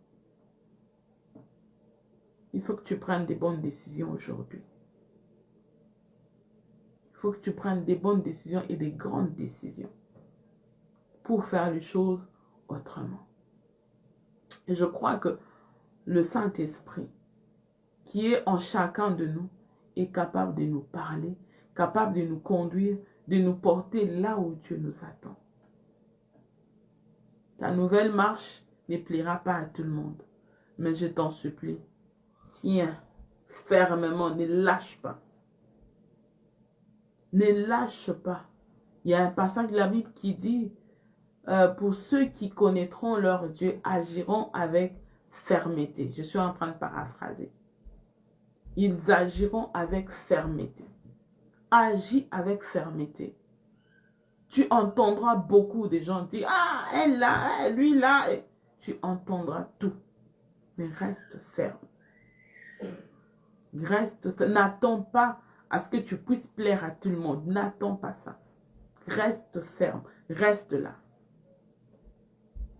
Il faut que tu prennes des bonnes décisions aujourd'hui. Il faut que tu prennes des bonnes décisions et des grandes décisions pour faire les choses autrement. Et je crois que le Saint-Esprit qui est en chacun de nous est capable de nous parler, capable de nous conduire, de nous porter là où Dieu nous attend. Ta nouvelle marche ne plaira pas à tout le monde, mais je t'en supplie, tiens fermement, ne lâche pas. Ne lâche pas. Il y a un passage de la Bible qui dit, pour ceux qui connaîtront leur Dieu, agiront avec fermeté. Je suis en train de paraphraser. Ils agiront avec fermeté. Agis avec fermeté. Tu entendras beaucoup de gens dire, ah, elle là, lui là. Tu entendras tout. Mais reste ferme. Reste ferme. N'attends pas à ce que tu puisses plaire à tout le monde. N'attends pas ça. Reste ferme. Reste là.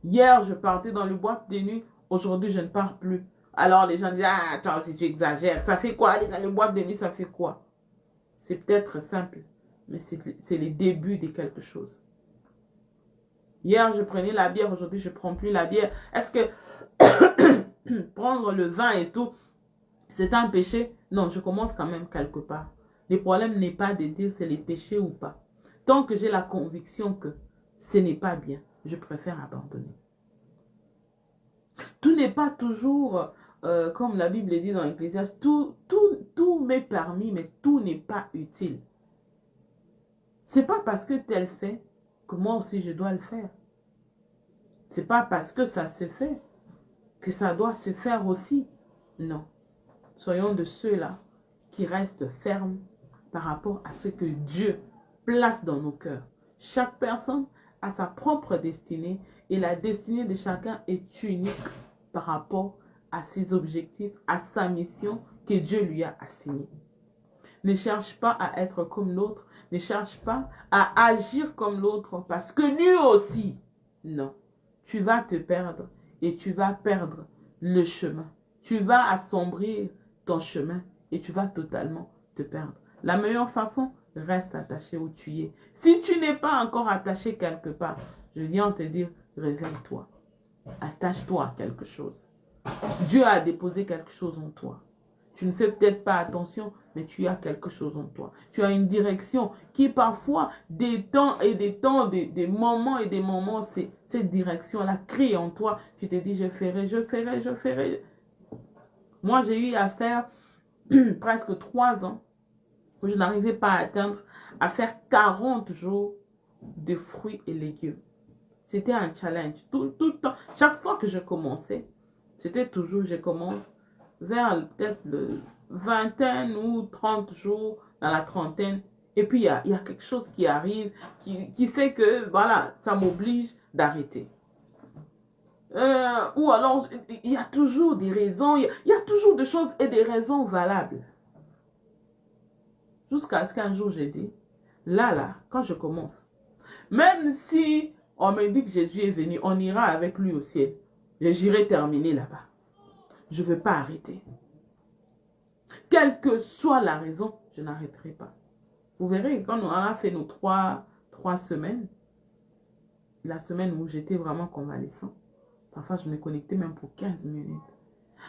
Hier, je partais dans le boîte de nuit. Aujourd'hui, je ne pars plus. Alors, les gens disent, ah, toi aussi, tu exagères. Ça fait quoi? Aller dans le boîte de nuit, ça fait quoi? C'est peut-être simple, mais c'est le début de quelque chose. Hier, je prenais la bière. Aujourd'hui, je ne prends plus la bière. Est-ce que prendre le vin et tout, c'est un péché? Non, je commence quand même quelque part. Le problème n'est pas de dire c'est les péchés ou pas. Tant que j'ai la conviction que ce n'est pas bien, je préfère abandonner. Tout n'est pas toujours, comme la Bible dit dans l'Ecclésiaste, tout m'est permis, mais tout n'est pas utile. C'est pas parce que tel fait que moi aussi je dois le faire. C'est pas parce que ça se fait que ça doit se faire aussi. Non. Soyons de ceux-là qui restent fermes par rapport à ce que Dieu place dans nos cœurs. Chaque personne a sa propre destinée et la destinée de chacun est unique par rapport à ses objectifs, à sa mission que Dieu lui a assignée. Ne cherche pas à être comme l'autre, ne cherche pas à agir comme l'autre parce que lui aussi, non, tu vas te perdre et tu vas perdre le chemin. Tu vas assombrir ton chemin et tu vas totalement te perdre. La meilleure façon, reste attaché où tu es. Si tu n'es pas encore attaché quelque part, je viens te dire, réveille-toi. Attache-toi à quelque chose. Dieu a déposé quelque chose en toi. Tu ne fais peut-être pas attention, mais tu as quelque chose en toi. Tu as une direction qui parfois, des temps, des moments et des moments, cette direction-là crie en toi. Tu te dis, je ferai, je ferai, je ferai. Moi, j'ai eu à faire presque 3 ans où je n'arrivais pas à faire 40 jours de fruits et légumes. C'était un challenge. Tout le temps. Chaque fois que je commençais, c'était toujours, je commence vers peut-être le vingtaine ou 30 jours, dans la trentaine. Et puis, il y a quelque chose qui arrive, qui fait que, voilà, ça m'oblige d'arrêter. Ou alors, il y a toujours des raisons, il y a toujours des choses et des raisons valables. Jusqu'à ce qu'un jour, j'ai dit, là, quand je commence, même si on me dit que Jésus est venu, on ira avec lui au ciel, j'irai terminer là-bas. Je ne veux pas arrêter. Quelle que soit la raison, je n'arrêterai pas. Vous verrez, quand on a fait nos trois semaines, la semaine où j'étais vraiment convalescent, parfois je me connectais même pour 15 minutes.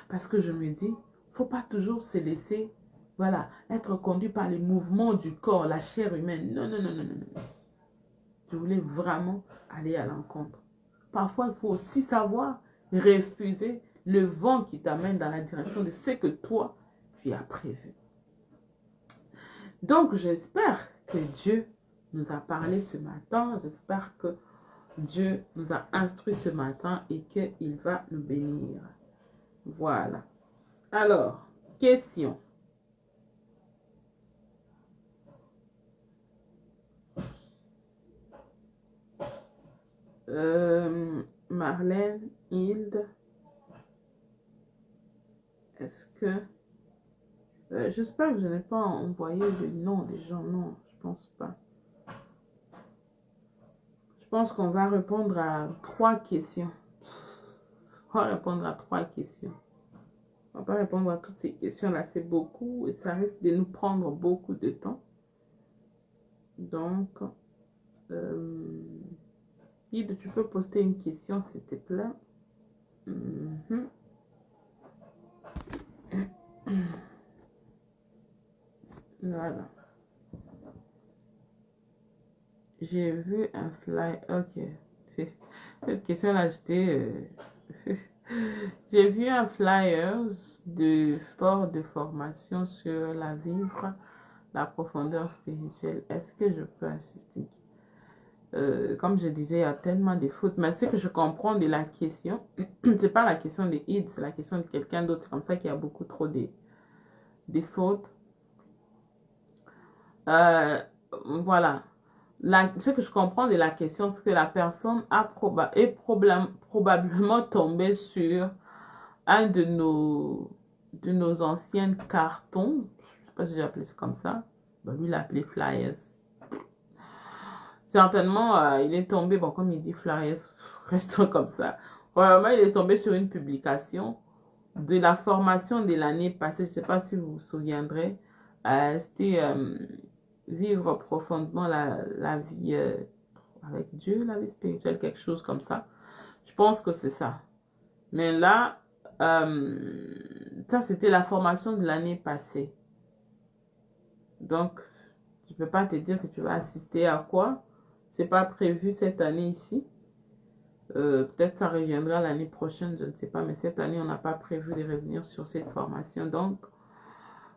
Parce que je me dis, il ne faut pas toujours se laisser, voilà, être conduit par les mouvements du corps, la chair humaine. Non, non, non, non, non. Je voulais vraiment aller à l'encontre. Parfois, il faut aussi savoir refuser le vent qui t'amène dans la direction de ce que toi, tu as prévu. Donc, j'espère que Dieu nous a parlé ce matin. J'espère que Dieu nous a instruit ce matin et qu'il va nous bénir. Voilà. Alors, question. Marlène, Hilde, est-ce que... j'espère que je n'ai pas envoyé le nom des gens. Non, je pense pas. Je pense qu'on va répondre à 3 questions. On va répondre à 3 questions. On va pas répondre à toutes ces questions-là. C'est beaucoup et ça risque de nous prendre beaucoup de temps. Donc, Hilde, tu peux poster une question, s'il te plaît. Voilà. J'ai vu un fly. Ok. Cette question-là, j'étais... J'ai vu un flyer de formation sur la vivre, la profondeur spirituelle. Est-ce que je peux assister? Comme je disais, il y a tellement de fautes. Mais ce que je comprends de la question, c'est pas la question de Id, c'est la question de quelqu'un d'autre. Comme ça qu'il y a beaucoup trop de fautes. Voilà. Ce que je comprends de la question, c'est que la personne est probablement tombée sur un de nos anciens cartons. Je ne sais pas si j'ai appelé ça comme ça. Lui, il l'a appelé flyers. Certainement, il est tombé, bon, comme il dit flyers, restons comme ça. Probablement, il est tombé sur une publication de la formation de l'année passée. Je ne sais pas si vous vous souviendrez. C'était vivre profondément la vie avec Dieu, la vie spirituelle, quelque chose comme ça. Je pense que c'est ça. Mais là, ça c'était la formation de l'année passée. Donc, je ne peux pas te dire que tu vas assister à quoi. C'est pas prévu cette année ici. Peut-être ça reviendra l'année prochaine, je ne sais pas. Mais cette année, on n'a pas prévu de revenir sur cette formation. Donc,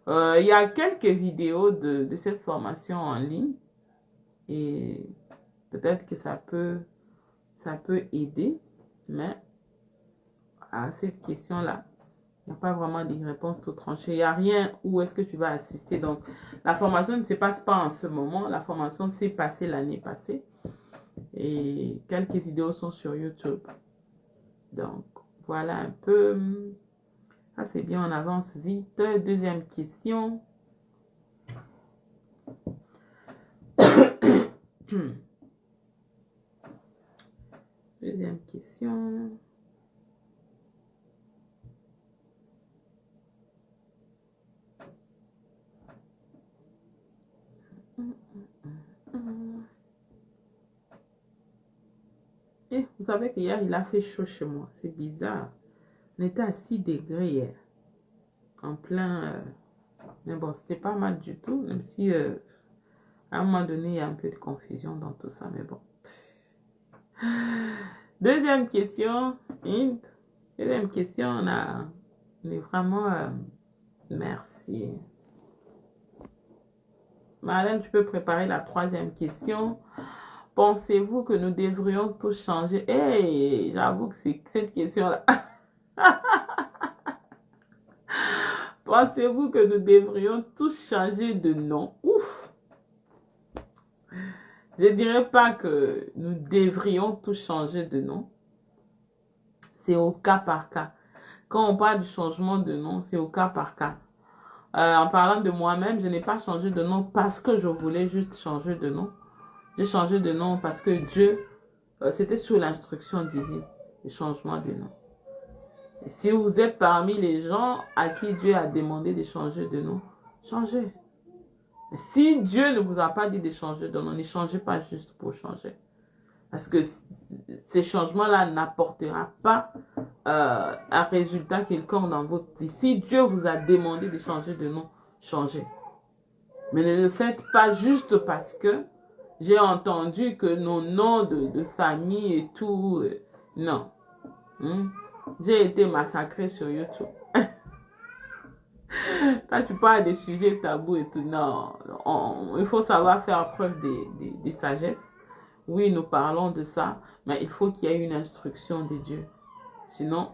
il y a quelques vidéos de cette formation en ligne. Et peut-être que ça peut aider. Mais à cette question-là, il n'y a pas vraiment de réponse tout tranchée. Il n'y a rien où est-ce que tu vas assister. Donc, la formation ne se passe pas en ce moment. La formation s'est passée l'année passée. Et quelques vidéos sont sur YouTube. Donc, voilà un peu. Ah, c'est bien, on avance vite. Deuxième question. Deuxième question. vous savez qu'hier, il a fait chaud chez moi. C'est bizarre. On était à 6 degrés hier. En plein... mais bon, c'était pas mal du tout. Même si, à un moment donné, il y a un peu de confusion dans tout ça. Mais bon. Deuxième question. Deuxième question, on est vraiment... merci. Marlène, tu peux préparer la troisième question. Pensez-vous que nous devrions tous changer? Hey, j'avoue que c'est cette question-là. Pensez-vous que nous devrions tous changer de nom? Ouf! Je ne dirais pas que nous devrions tous changer de nom. C'est au cas par cas. Quand on parle du changement de nom, c'est au cas par cas. En parlant de moi-même, je n'ai pas changé de nom parce que je voulais juste changer de nom. J'ai changé de nom parce que Dieu, c'était sous l'instruction divine, le changement de nom. Et si vous êtes parmi les gens à qui Dieu a demandé de changer de nom, changez. Mais si Dieu ne vous a pas dit de changer de nom, ne changez pas juste pour changer. Parce que ces changements-là n'apporteront pas un résultat quelconque dans votre vie. Si Dieu vous a demandé de changer de nom, changez. Mais ne le faites pas juste parce que j'ai entendu que nos noms de famille et tout, non. J'ai été massacré sur YouTube. Quand tu parles des sujets tabous et tout, non. Il faut savoir faire preuve de sagesse. Oui, nous parlons de ça, mais il faut qu'il y ait une instruction de Dieu. Sinon,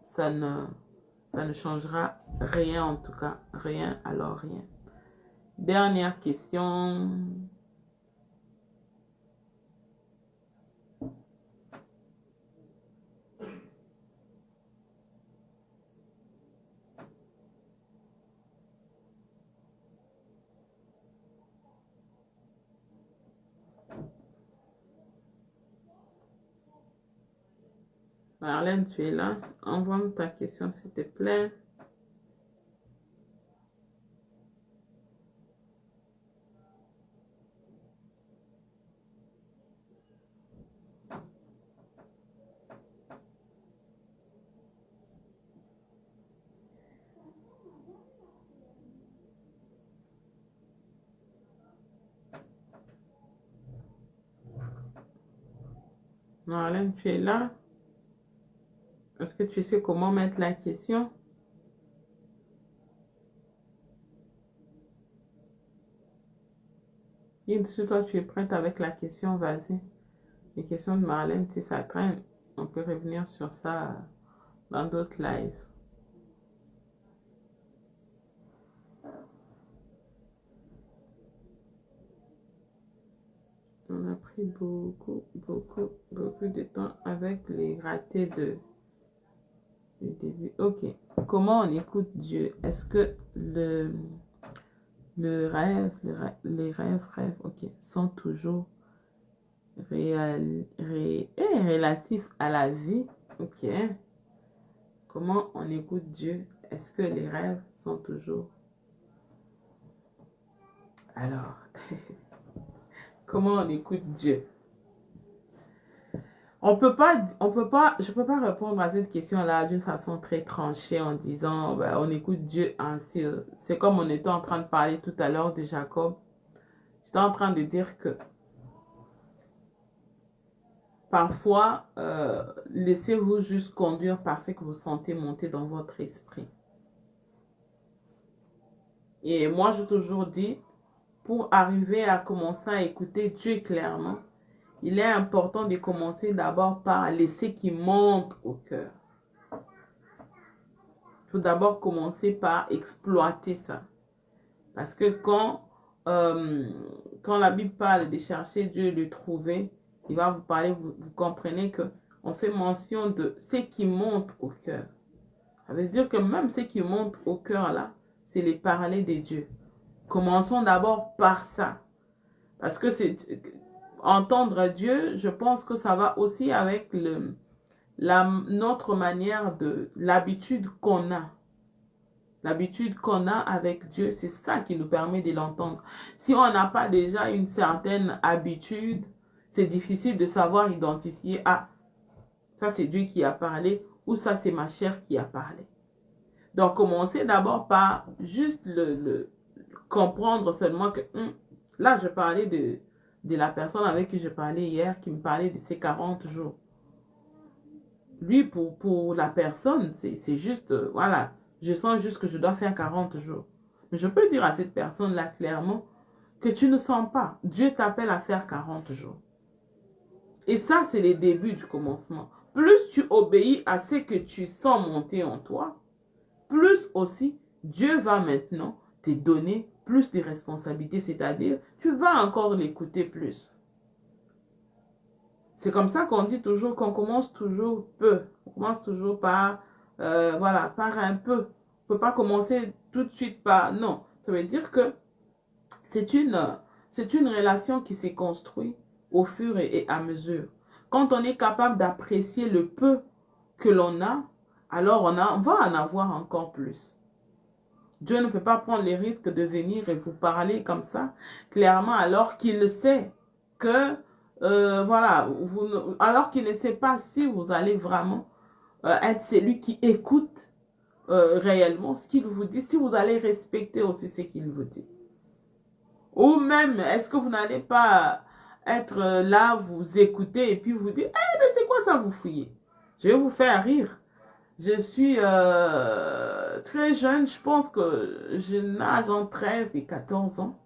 ça ne changera rien en tout cas. Rien, alors rien. Dernière question. Marlène, tu es là. Envoie-moi ta question, s'il te plaît. Marlène, tu es là. Est-ce que tu sais comment mettre la question? Si toi tu es prête avec la question, vas-y. Les questions de Marlène, si ça traîne, on peut revenir sur ça dans d'autres lives. On a pris beaucoup de temps avec les ratés du début. Ok. Comment on écoute Dieu? Est-ce que les rêves, ok, sont toujours relatifs à la vie? Ok. Comment on écoute Dieu? Est-ce que les rêves sont toujours... Alors... Comment on écoute Dieu? Je peux pas répondre à cette question-là d'une façon très tranchée en disant ben, on écoute Dieu ainsi. C'est comme on était en train de parler tout à l'heure de Jacob. J'étais en train de dire que parfois, laissez-vous juste conduire par ce que vous sentez monter dans votre esprit. Et moi, j'ai toujours dit, pour arriver à commencer à écouter Dieu clairement, il est important de commencer d'abord par laisser qu'il monte au cœur. Il faut d'abord commencer par exploiter ça. Parce que quand la Bible parle de chercher Dieu et de trouver, il va vous parler, vous comprenez qu'on fait mention de ce qui monte au cœur. Ça veut dire que même ce qui monte au cœur là, c'est les parler de Dieu. Commençons d'abord par ça. Parce que c'est... Entendre Dieu, je pense que ça va aussi avec notre manière de... L'habitude qu'on a. L'habitude qu'on a avec Dieu, c'est ça qui nous permet de l'entendre. Si on n'a pas déjà une certaine habitude, c'est difficile de savoir identifier, ah, ça c'est Dieu qui a parlé ou ça c'est ma chair qui a parlé. Donc, commencez d'abord par juste le comprendre seulement que là, je parlais de la personne avec qui je parlais hier, qui me parlait de ses 40 jours. Lui, pour la personne, c'est juste, voilà, je sens juste que je dois faire 40 jours. Mais je peux dire à cette personne-là clairement que tu ne sens pas. Dieu t'appelle à faire 40 jours. Et ça, c'est les débuts du commencement. Plus tu obéis à ce que tu sens monter en toi, plus aussi Dieu va maintenant te donner plus de responsabilités, c'est-à-dire tu vas encore l'écouter plus. C'est comme ça qu'on dit toujours qu'on commence toujours peu. On commence toujours par, voilà, par un peu. On ne peut pas commencer tout de suite par... Non, ça veut dire que c'est une relation qui s'est construite au fur et à mesure. Quand on est capable d'apprécier le peu que l'on a, alors on va en avoir encore plus. Dieu ne peut pas prendre les risques de venir et vous parler comme ça, clairement, alors qu'il sait que, voilà, alors qu'il ne sait pas si vous allez vraiment être celui qui écoute réellement ce qu'il vous dit, si vous allez respecter aussi ce qu'il vous dit. Ou même, est-ce que vous n'allez pas être là, vous écouter et puis vous dire, eh, mais c'est quoi ça, vous fouillez? Je vais vous faire rire. Je suis très jeune, je pense que je nage entre 13 et 14 ans.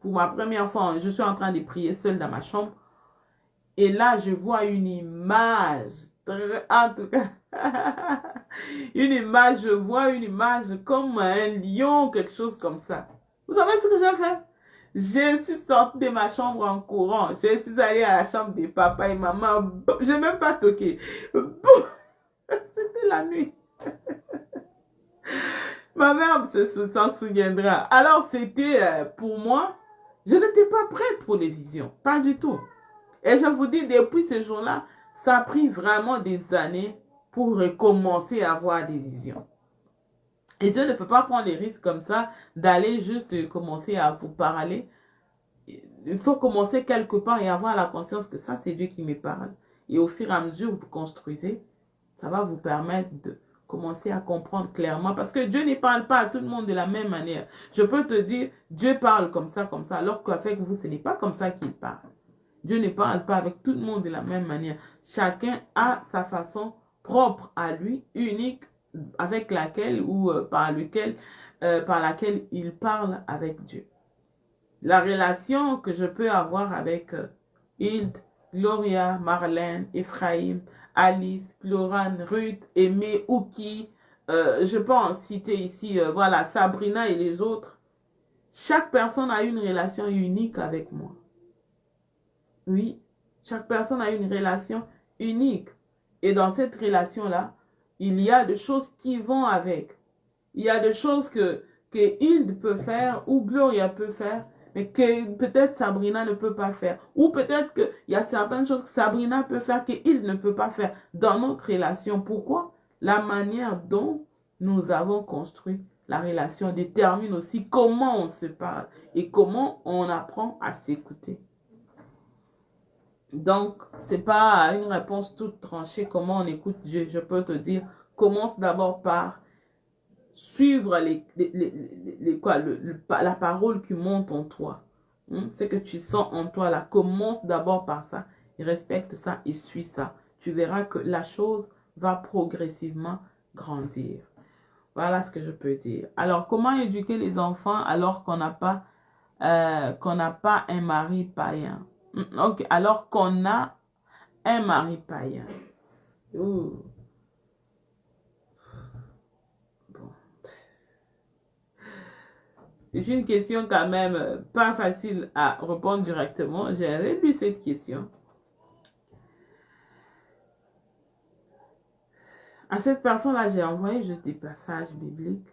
Pour ma première fois, je suis en train de prier seule dans ma chambre. Et là, je vois une image. En tout cas, je vois une image comme un lion, quelque chose comme ça. Vous savez ce que j'ai fait? Je suis sortie de ma chambre en courant. Je suis allée à la chambre de papa et maman. Je n'ai même pas toqué. C'était la nuit. Ma mère s'en souviendra. Alors, c'était pour moi, je n'étais pas prête pour les visions. Pas du tout. Et je vous dis, depuis ce jour-là, ça a pris vraiment des années pour recommencer à avoir des visions. Et Dieu ne peut pas prendre les risques comme ça, d'aller juste commencer à vous parler. Il faut commencer quelque part et avoir la conscience que ça, c'est Dieu qui me parle. Et au fur et à mesure que vous construisez, ça va vous permettre de commencer à comprendre clairement. Parce que Dieu ne parle pas à tout le monde de la même manière. Je peux te dire, Dieu parle comme ça, alors qu'avec vous, ce n'est pas comme ça qu'il parle. Dieu ne parle pas avec tout le monde de la même manière. Chacun a sa façon propre à lui, unique, avec laquelle ou par laquelle il parle avec Dieu. La relation que je peux avoir avec Hilde, Gloria, Marlène, Ephraim, Alice, Clorane, Ruth, Aimé, Ouki, je peux en citer ici, voilà, Sabrina et les autres. Chaque personne a une relation unique avec moi. Oui, chaque personne a une relation unique. Et dans cette relation-là, il y a des choses qui vont avec. Il y a des choses que Hilde peut faire ou Gloria peut faire, mais que peut-être Sabrina ne peut pas faire. Ou peut-être qu'il y a certaines choses que Sabrina peut faire que Hilde ne peut pas faire dans notre relation. Pourquoi? La manière dont nous avons construit la relation détermine aussi comment on se parle et comment on apprend à s'écouter. Donc, ce n'est pas une réponse toute tranchée comment on écoute Dieu. Je peux te dire, commence d'abord par suivre la parole qui monte en toi. Ce que tu sens en toi là, commence d'abord par ça. Et respecte ça et suis ça. Tu verras que la chose va progressivement grandir. Voilà ce que je peux dire. Alors, comment éduquer les enfants alors qu'on n'a pas un mari païen? Ok, alors qu'on a un mari païen. Ouh. Bon. C'est une question quand même pas facile à répondre directement. J'ai lu cette question. À cette personne-là, j'ai envoyé juste des passages bibliques.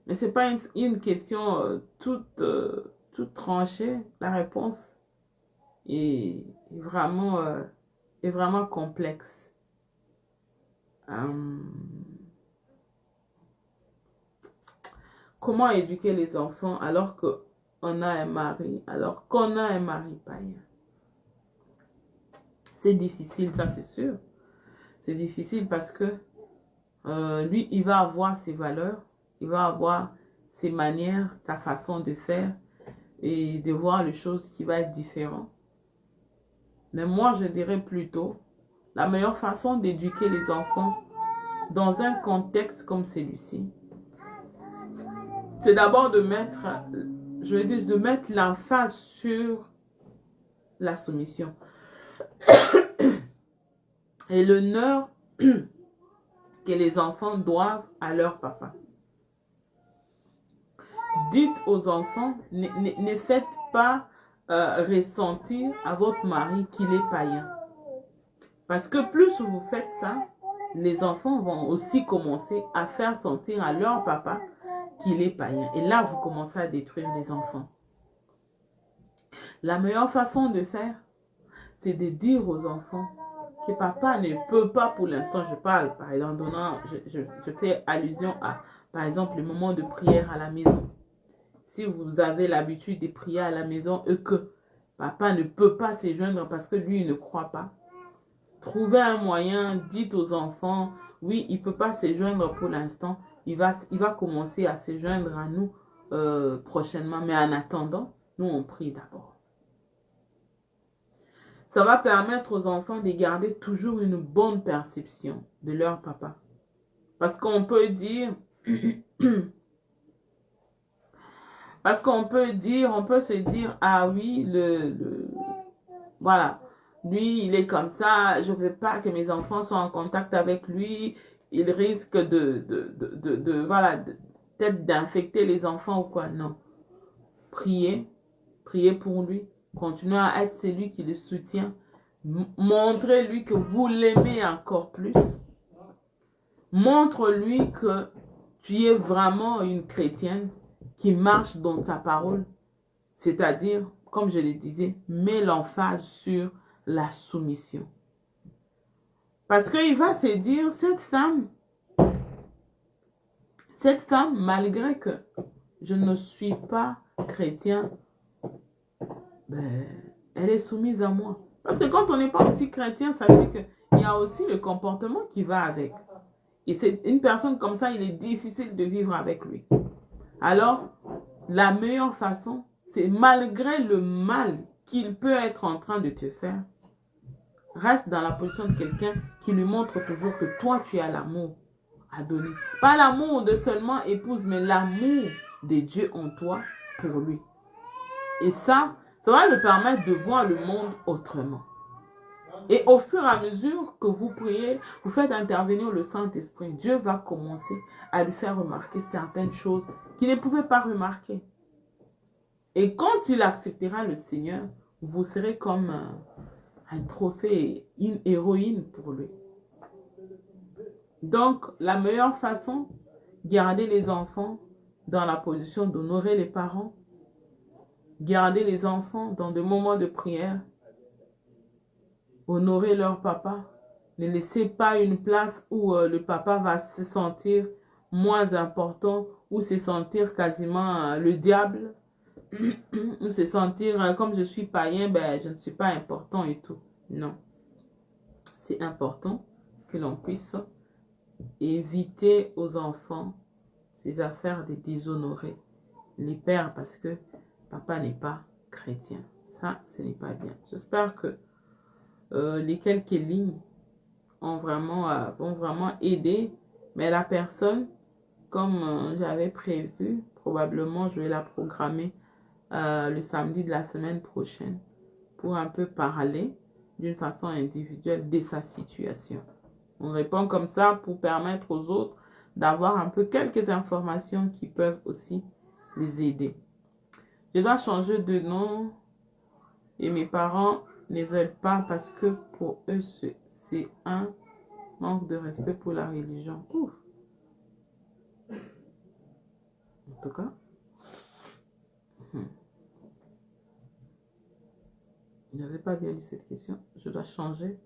Mais ce n'est pas une question toute tranchée. La réponse est vraiment complexe. Comment éduquer les enfants alors qu'on a un mari, alors qu'on a un mari païen? C'est difficile, ça c'est sûr. C'est difficile parce que lui, il va avoir ses valeurs, il va avoir ses manières, sa façon de faire et de voir les choses qui va être différent. Mais moi, je dirais plutôt, la meilleure façon d'éduquer les enfants dans un contexte comme celui-ci, c'est d'abord de mettre, je veux dire, de mettre l'emphase sur la soumission et l'honneur que les enfants doivent à leur papa. Dites aux enfants, ne faites pas ressentir à votre mari qu'il est païen. Parce que plus vous faites ça, les enfants vont aussi commencer à faire sentir à leur papa qu'il est païen. Et là, vous commencez à détruire les enfants. La meilleure façon de faire, c'est de dire aux enfants que papa ne peut pas, pour l'instant, je parle, par exemple, je fais allusion à, par exemple, le moment de prière à la maison. Si vous avez l'habitude de prier à la maison et que papa ne peut pas se joindre parce que lui, il ne croit pas, trouvez un moyen, dites aux enfants, oui, il ne peut pas se joindre pour l'instant, il va commencer à se joindre à nous prochainement, mais en attendant, nous, on prie d'abord. Ça va permettre aux enfants de garder toujours une bonne perception de leur papa. Parce qu'on peut dire... on peut se dire, ah oui, voilà, lui, il est comme ça, je ne veux pas que mes enfants soient en contact avec lui, il risque voilà, peut-être d'infecter les enfants ou quoi. Non. Priez pour lui, continuez à être celui qui le soutient, montrez-lui que vous l'aimez encore plus, montre-lui que tu es vraiment une chrétienne qui marche dans ta parole, c'est-à-dire, comme je le disais, mets l'emphase sur la soumission. Parce qu'il va se dire, cette femme, malgré que je ne suis pas chrétien, ben, elle est soumise à moi. Parce que quand on n'est pas aussi chrétien, sachez qu'il y a aussi le comportement qui va avec. Et c'est une personne comme ça, il est difficile de vivre avec lui. Alors, la meilleure façon, c'est malgré le mal qu'il peut être en train de te faire, reste dans la position de quelqu'un qui lui montre toujours que toi, tu as l'amour à donner. Pas l'amour de seulement épouse, mais l'amour de Dieu en toi pour lui. Et ça va lui permettre de voir le monde autrement. Et au fur et à mesure que vous priez, vous faites intervenir le Saint-Esprit, Dieu va commencer à lui faire remarquer certaines choses qu'il ne pouvait pas remarquer. Et quand il acceptera le Seigneur, vous serez comme un trophée, une héroïne pour lui. Donc, la meilleure façon, garder les enfants dans la position d'honorer les parents, garder les enfants dans des moments de prière, honorer leur papa, ne laissez pas une place où le papa va se sentir moins important ou se sentir quasiment le diable, ou se sentir comme je suis païen, ben, je ne suis pas important et tout. Non. C'est important que l'on puisse éviter aux enfants ces affaires de déshonorer les pères parce que papa n'est pas chrétien. Ça, ce n'est pas bien. J'espère que les quelques lignes vont vraiment aider. Mais la personne, comme j'avais prévu, probablement je vais la programmer le samedi de la semaine prochaine pour un peu parler d'une façon individuelle de sa situation. On répond comme ça pour permettre aux autres d'avoir un peu quelques informations qui peuvent aussi les aider. Je dois changer de nom et mes parents ne veulent pas parce que pour eux, c'est un manque de respect pour la religion. Ouf. En tout cas, je n'avais pas bien lu cette question. Je dois changer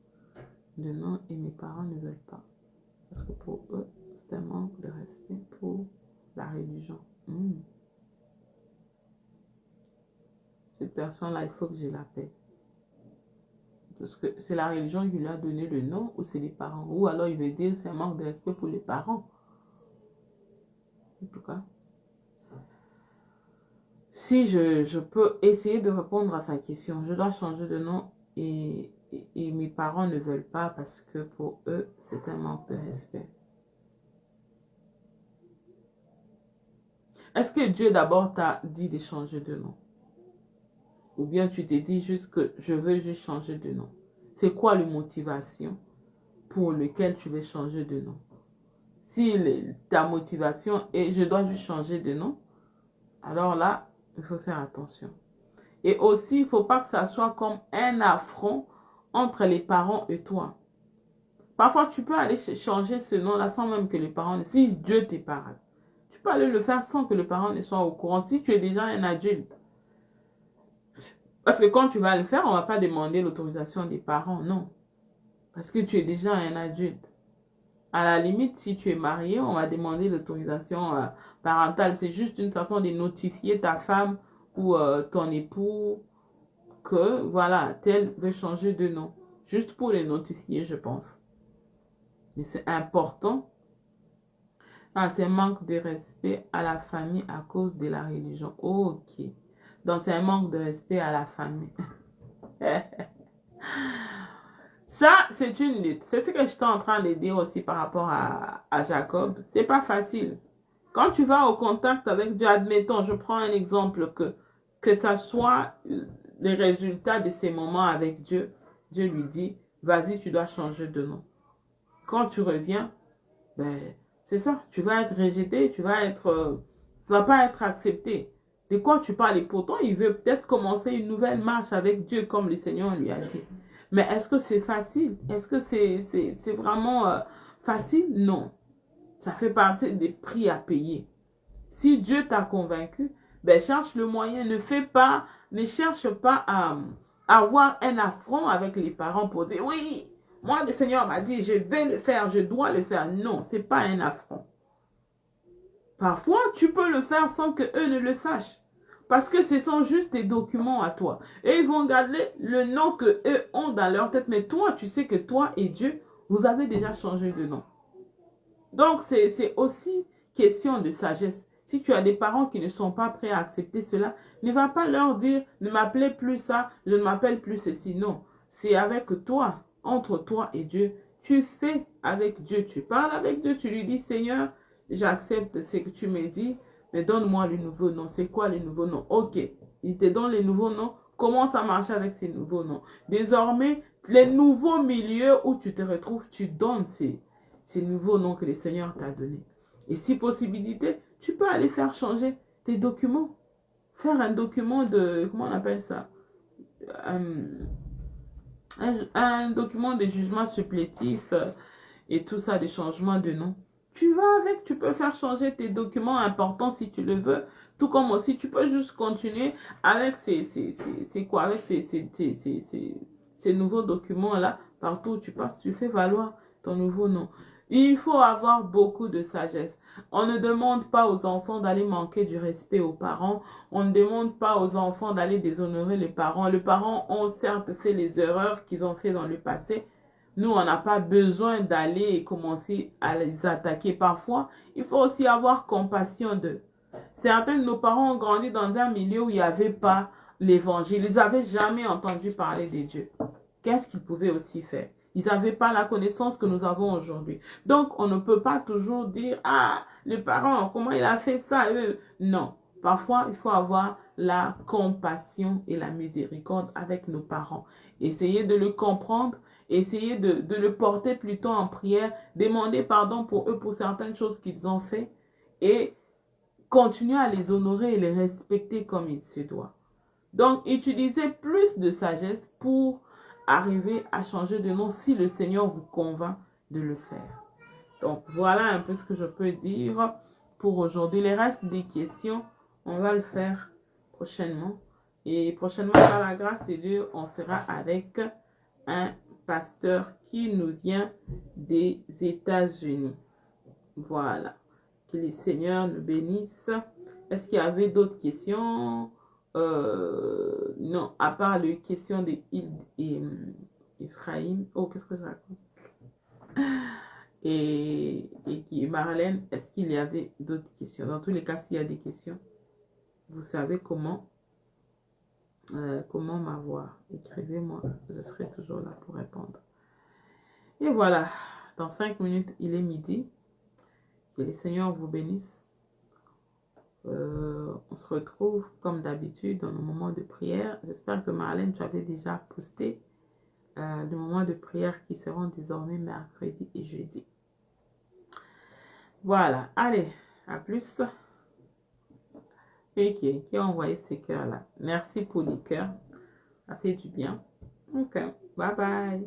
de nom et mes parents ne veulent pas. Parce que pour eux, c'est un manque de respect pour la religion. Cette personne-là, il faut que je l'appelle. Parce que c'est la religion qui lui a donné le nom ou c'est les parents. Ou alors il veut dire c'est un manque de respect pour les parents. En tout cas. Si je peux essayer de répondre à sa question, je dois changer de nom et mes parents ne veulent pas parce que pour eux, c'est un manque de respect. Est-ce que Dieu d'abord t'a dit de changer de nom? Ou bien tu t'es dit juste que je veux juste changer de nom? C'est quoi la motivation pour laquelle tu veux changer de nom? Si ta motivation est je dois juste changer de nom, alors là, il faut faire attention. Et aussi, il ne faut pas que ça soit comme un affront entre les parents et toi. Parfois, tu peux aller changer ce nom-là sans même que les parents... Si Dieu te parle, tu peux aller le faire sans que les parents ne soient au courant. Si tu es déjà un adulte. Parce que quand tu vas le faire, on ne va pas demander l'autorisation des parents, non. Parce que tu es déjà un adulte. À la limite, si tu es marié, on va demander l'autorisation parentale. C'est juste une façon de notifier ta femme ou ton époux que, voilà, tel veut changer de nom. Juste pour les notifier, je pense. Mais c'est important. Ah, c'est un manque de respect à la famille à cause de la religion. Ok. Donc, c'est un manque de respect à la famille. Ça, c'est une lutte. C'est ce que j'étais en train de dire aussi par rapport à Jacob. C'est pas facile. Quand tu vas au contact avec Dieu, admettons, je prends un exemple que ça soit les résultats de ces moments avec Dieu. Dieu lui dit, vas-y, tu dois changer de nom. Quand tu reviens, ben, c'est ça, tu vas être rejeté, tu vas pas être accepté. De quoi tu parles? Et pourtant, il veut peut-être commencer une nouvelle marche avec Dieu, comme le Seigneur lui a dit. Mais est-ce que c'est facile? Est-ce que c'est vraiment facile? Non. Ça fait partie des prix à payer. Si Dieu t'a convaincu, ben cherche le moyen. Ne cherche pas à avoir un affront avec les parents pour dire oui, moi le Seigneur m'a dit je vais le faire, je dois le faire. Non, c'est pas un affront. Parfois, tu peux le faire sans que eux ne le sachent. Parce que ce sont juste des documents à toi. Et ils vont garder le nom que eux ont dans leur tête. Mais toi, tu sais que toi et Dieu, vous avez déjà changé de nom. Donc, c'est aussi question de sagesse. Si tu as des parents qui ne sont pas prêts à accepter cela, ne va pas leur dire, ne m'appelez plus ça, je ne m'appelle plus ceci. Non, c'est avec toi, entre toi et Dieu. Tu fais avec Dieu, tu parles avec Dieu, tu lui dis, Seigneur, j'accepte ce que tu me dis, mais donne-moi le nouveau nom. C'est quoi le nouveau nom? Ok, il te donne les nouveaux noms. Commence à marcher avec ces nouveaux noms. Désormais, les nouveaux milieux où tu te retrouves, tu donnes ces nouveaux noms que le Seigneur t'a donnés. Et si possibilité, tu peux aller faire changer tes documents. Faire un document de, comment on appelle ça? Un document de jugement supplétif et tout ça, des changements de nom. Tu vas avec, tu peux faire changer tes documents importants si tu le veux. Tout comme aussi, tu peux juste continuer avec ces nouveaux documents-là. Partout où tu passes, tu fais valoir ton nouveau nom. Il faut avoir beaucoup de sagesse. On ne demande pas aux enfants d'aller manquer du respect aux parents. On ne demande pas aux enfants d'aller déshonorer les parents. Les parents ont certes fait les erreurs qu'ils ont fait dans le passé. Nous, on n'a pas besoin d'aller et commencer à les attaquer. Parfois, il faut aussi avoir compassion d'eux. Certains de nos parents ont grandi dans un milieu où il n'y avait pas l'évangile. Ils n'avaient jamais entendu parler de Dieu. Qu'est-ce qu'ils pouvaient aussi faire? Ils n'avaient pas la connaissance que nous avons aujourd'hui. Donc, on ne peut pas toujours dire, ah, les parents, comment il a fait ça? Non. Parfois, il faut avoir la compassion et la miséricorde avec nos parents. Essayer de le comprendre, essayer de le porter plutôt en prière, demander pardon pour eux pour certaines choses qu'ils ont fait et continuer à les honorer et les respecter comme il se doit. Donc, utilisez plus de sagesse pour arriver à changer de nom si le Seigneur vous convainc de le faire. Donc, voilà un peu ce que je peux dire pour aujourd'hui. Les restes des questions, on va le faire prochainement. Et prochainement, par la grâce de Dieu, on sera avec un pasteur qui nous vient des États-Unis. Voilà. Que les Seigneurs nous bénissent. Est-ce qu'il y avait d'autres questions? Non, à part les questions des Ephraim. Oh, qu'est-ce que je raconte? Et Marlène, est-ce qu'il y avait d'autres questions? Dans tous les cas, s'il y a des questions, vous savez comment m'avoir. Écrivez-moi, je serai toujours là pour répondre. Et voilà, dans 5 minutes, il est midi. Que les seigneurs vous bénissent. On se retrouve comme d'habitude dans le moment de prière. J'espère que Marlène, tu avais déjà posté le moment de prière qui seront désormais mercredi et jeudi. Voilà, allez, à plus. Et qui a envoyé ces cœurs-là. Merci pour les cœurs. Ça fait du bien. Ok, bye bye.